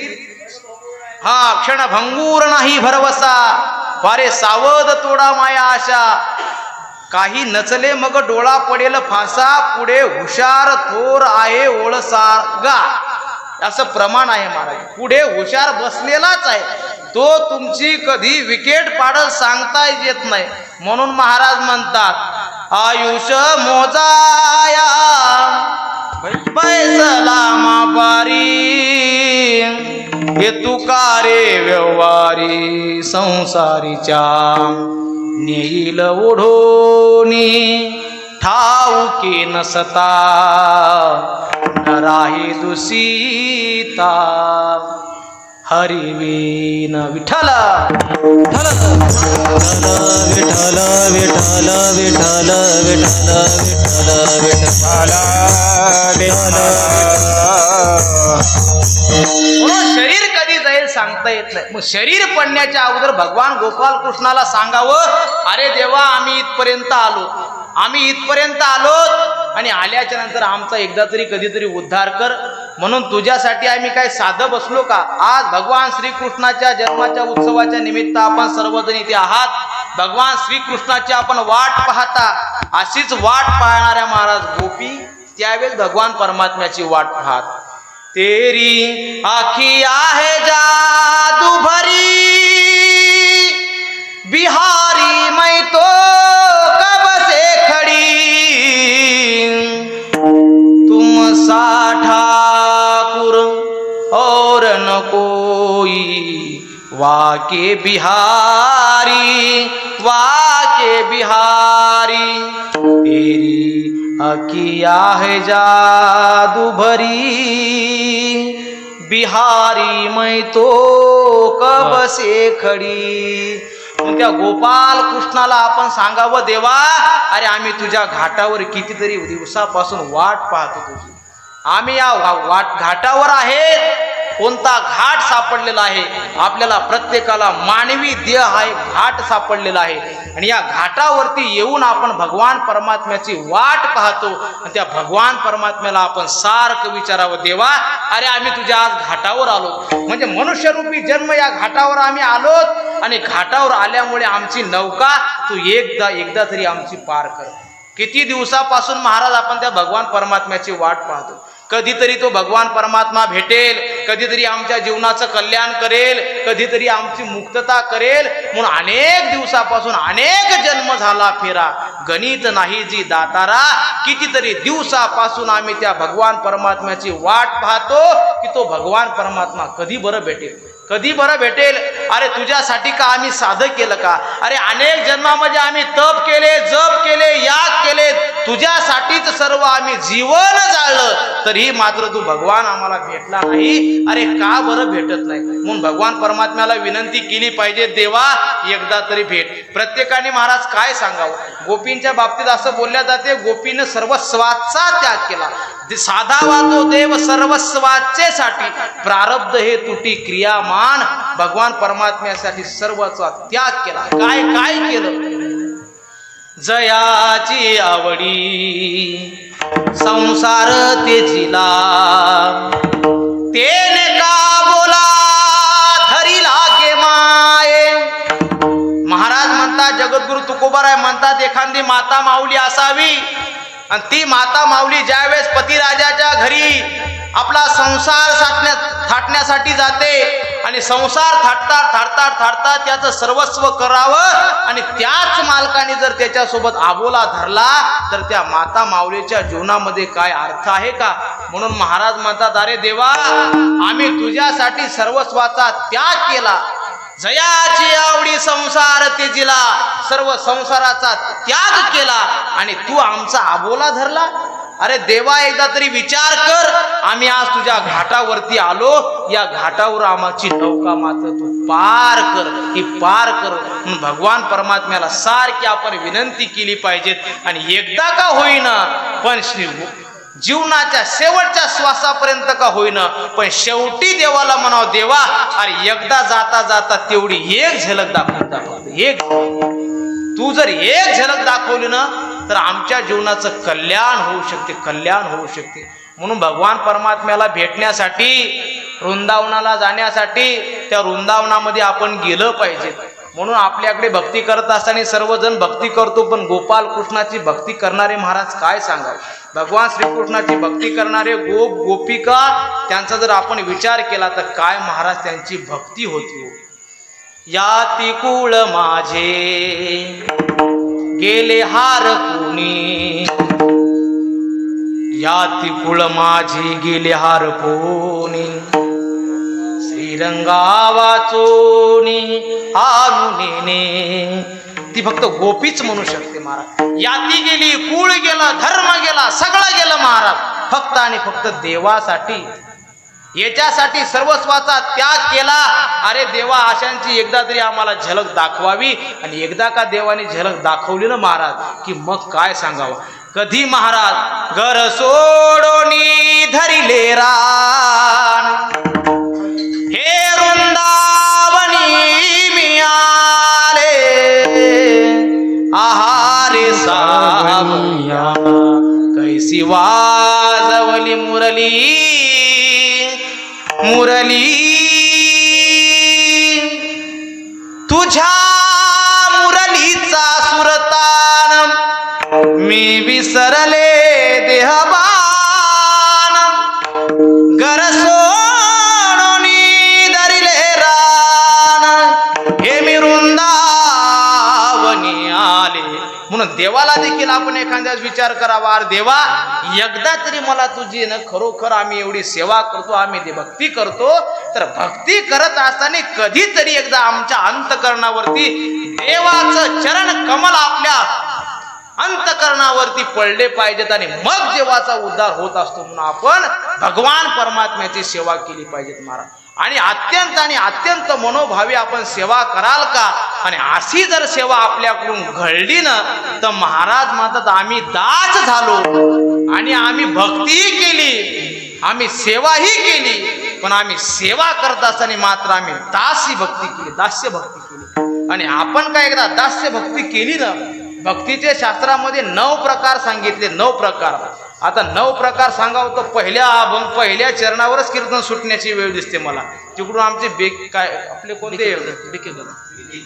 हा क्षणभंगूर नाही भरवसा, वारे सावध तोडा माया आशा, काही नचले मग डोळा पडेल फासा, पुढे हुशार थोर आहे ओळसागा. असं प्रमाण आहे महाराज. पुढे हुशार बसलेलाच आहे, तो तुमची कधी विकेट पाडल सांगता येत नाही. म्हणून महाराज म्हणतात आयुष्य मोजाया बैसला मापारी, हे तुकारे व्यवहारी संसारीच्या, नेईल ओढोनी ठाऊके नसता, नराही दुसीता, हरिवीन विठ्ठल विठ्ठल विठ्ठल विठ्ठल विठ्ठल विठ्ठल विठ्ठल. शरीर कधी जाईल सांगता येत नाही. मग शरीर पडण्याच्या अगोदर भगवान गोपाल कृष्णाला सांगावं, अरे देवा आम्ही इथपर्यंत आलो, आम्ही इथपर्यंत आलो आणि आल्याच्या नंतर आमचा एकदा तरी कधीतरी उद्धार कर. म्हणून तुझ्यासाठी आम्ही काय साधं बसलो का. आज भगवान श्रीकृष्णाच्या जन्माच्या उत्सवाच्या निमित्त आपण सर्वजण इथे आहात. भगवान श्रीकृष्णाची आपण वाट पाहता, अशीच वाट पाहणाऱ्या महाराज गोपी त्यावेळेस भगवान परमात्म्याची वाट पाहत. तेरी आखिया है जादू भरी, बिहारी मैं तो कब से खड़ी, तुम सा ठाकुर और न कोई, वाके बिहारी वाके बिहारी, तेरी अकिया है जादू भरी, बिहारी मैं तो कब से खडी. त्या गोपाल कृष्णाला आपण सांगावं, देवा अरे आम्ही तुझ्या घाटावर कितीतरी दिवसापासून वाट पाहतो तुझी, आम्ही या घाटावर आहेत. कोणता घाट सापडलेला आहे? आपल्याला प्रत्येकाला मानवी देह हा एक घाट सापडलेला आहे आणि या घाटावरती येऊन आपण भगवान परमात्म्याची वाट पाहतो आणि त्या भगवान परमात्म्याला आपण सारखं विचारावं, देवा अरे आम्ही तुझ्या आज घाटावर आलो, म्हणजे मनुष्यरूपी जन्म या घाटावर आम्ही आलोत आणि घाटावर आल्यामुळे आमची नौका तू एकदा तरी आमची पार कर. किती दिवसापासून महाराज आपण त्या भगवान परमात्म्याची वाट पाहतो. कधीतरी तो भगवान परमात्मा भेटेल, कधीतरी आमच्या जीवनाचं कल्याण करेल, कधीतरी आमची मुक्तता करेल, म्हणून अनेक दिवसापासून अनेक जन्म झाला फेरा, गणित नाही जी दातारा. कितीतरी दिवसापासून आम्ही त्या भगवान परमात्म्याची वाट पाहतो की तो भगवान परमात्मा कधी बरं भेटेल, कधी बरं भेटेल. अरे तुझ्यासाठी का आम्ही साधं केलं का? अरे अनेक जन्मामध्ये आम्ही तप केले, जप केले, याग केले, तुझ्यासाठीच सर्व आम्ही जीवन जाळलं, तरीही मात्र तू भगवान आम्हाला भेटला नाही. अरे का बरं भेटत नाही? म्हणून भगवान परमात्म्याला विनंती केली पाहिजे, देवा एकदा तरी भेट. प्रत्येकाने महाराज काय सांगावं? गोपींच्या बाबतीत असं बोलल्या जाते, गोपीनं सर्वस्वाचा त्याग केला. साधावा तो देव सर्वस्वाचेसाठी, प्रारब्ध हे तुटी क्रियामान. भगवान परमात्म्यासाठी सर्वचा त्याग केला. काय काय केलं? जयाची आवडी संसार तेजिला, तेने का बोला धरी लागे माये. महाराज म्हणतात, जगद्गुरु तुकोबाराय म्हणतात, एखादी माता माऊली असावी आणि ती माता माऊली ज्यावेळेस पतिराजाच्या घरी आपला संसार थाटण्यासाठी जाते आणि संसार थाटता त्याचं सर्वस्व करावं आणि त्याच मालकाने जर त्याच्यासोबत आबोला धरला तर त्या माता माऊलीच्या जीवनामध्ये काय अर्थ आहे का? म्हणून महाराज म्हणतात, अरे देवा आम्ही तुझ्यासाठी सर्वस्वाचा त्याग केला, जयाची आवडी संसार तेजिला, सर्व संसाराचा त्याग केला आणि तू आमचा आबोला धरला. अरे देवा एकदा तरी विचार कर, आम्ही आज तुझ्या घाटावरती आलो, या घाटावर आमची नौका मात्र तू पार कर, ही पार कर. म्हणून भगवान परमात्म्याला सारखी आपण विनंती केली पाहिजेत आणि एकदा का होईना पण जीवनाच्या शेवटच्या श्वासापर्यंत का होईना पण शेवटी देवाला म्हणावं, देवा अरे एकदा जाता जाता तेवढी एक झलक दाखव, एक तू जर एक झलक दाखवली ना तर आमच्या जीवनाचं कल्याण होऊ शकते, कल्याण होऊ शकते. म्हणून भगवान परमात्म्याला भेटण्यासाठी, वृंदावनाला जाण्यासाठी त्या वृंदावनामध्ये आपण गेलं पाहिजे. म्हणून आपल्याकडे भक्ती करत असताना सर्वजण भक्ती करतो, पण गोपाल कृष्णाची भक्ती करणारे महाराज काय सांगावे? भगवान श्रीकृष्णाची भक्ती करणारे गोप गोपिका, त्यांचा जर आपण विचार केला तर काय महाराज त्यांची भक्ती होती. याती कुळ माझे गेले हार कोणी, याती कुळ माझे गेले हार कोणी, श्रीरंगा वाचोनी आणूने. ती फक्त गोपीच म्हणू शकते महाराज. याती गेली, कुळ गेलं, धर्म गेला, सगळं गेलं महाराज, फक्त आणि फक्त देवासाठी, याच्यासाठी सर्वस्वाचा त्याग केला. अरे देवा अशांची एकदा तरी आम्हाला झलक दाखवावी. आणि एकदा का देवाने झलक दाखवली ना महाराज की मग काय सांगावं. कधी महाराज घर सोडोनी धरिले रान, हे वृंदावनी मी आले, आहारे सावया कैसी वाजवली मुरली, मुरली तुझ्या मुरलीचा सुरतान, मी विसरले देहबान, घर सोडून धरिले रान, हे मी वृंदावनी आले. म्हणून देवाला देखील आपण एखाद्याच विचार करावा, अरे देवा एकदा तरी मला तुझी ना खरोखर आम्ही एवढी सेवा करतो, आम्ही भक्ती करतो, तर भक्ती करत असताना कधीतरी एकदा आमच्या अंतकरणावरती देवाचं चरण कमल आपल्या अंतकरणावरती पडले पाहिजेत आणि मग देवाचा उद्धार होत असतो. म्हणून आपण भगवान परमात्म्याची सेवा केली पाहिजेत महाराज. आणि अत्यंत मनोभावी आपण सेवा कराल का? आणि अशी जर सेवा आपल्याकडून घडली ना तर महाराज म्हणतात आम्ही दास झालो आणि आम्ही भक्तीही केली, आम्ही सेवाही केली, पण आम्ही सेवा करत असताना मात्र आम्ही दासी भक्ती केली, दास्य भक्ती केली. आणि आपण काय एकदा दास्य भक्ती केली ना, भक्तीच्या शास्त्रामध्ये 9 प्रकार सांगितले, 9 प्रकार. आता 9 प्रकार सांगावं तर पहिल्या चरणावरच कीर्तन सुटण्याची वेळ दिसते मला. तिकडून आमचे काय आपले कोणते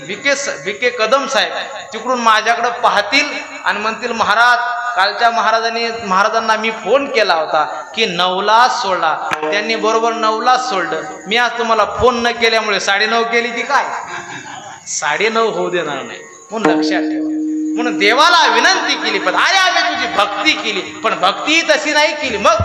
बीके कदम साहेब तिकडून माझ्याकडे पाहतील आणि म्हणतील, महाराज कालच्या महाराजांना मी फोन केला होता की 9लाच सोडला. त्यांनी बरोबर 9लाच सोडलं. मी आज तुम्हाला फोन न केल्यामुळे 9:30 केली ती काय 9:30 होऊ देणार नाही, म्हणून लक्षात ठेवा. म्हणून देवाला विनंती केली, पण अरे आम्ही तुझी भक्ती केली, पण भक्ती तशी नाही केली. मग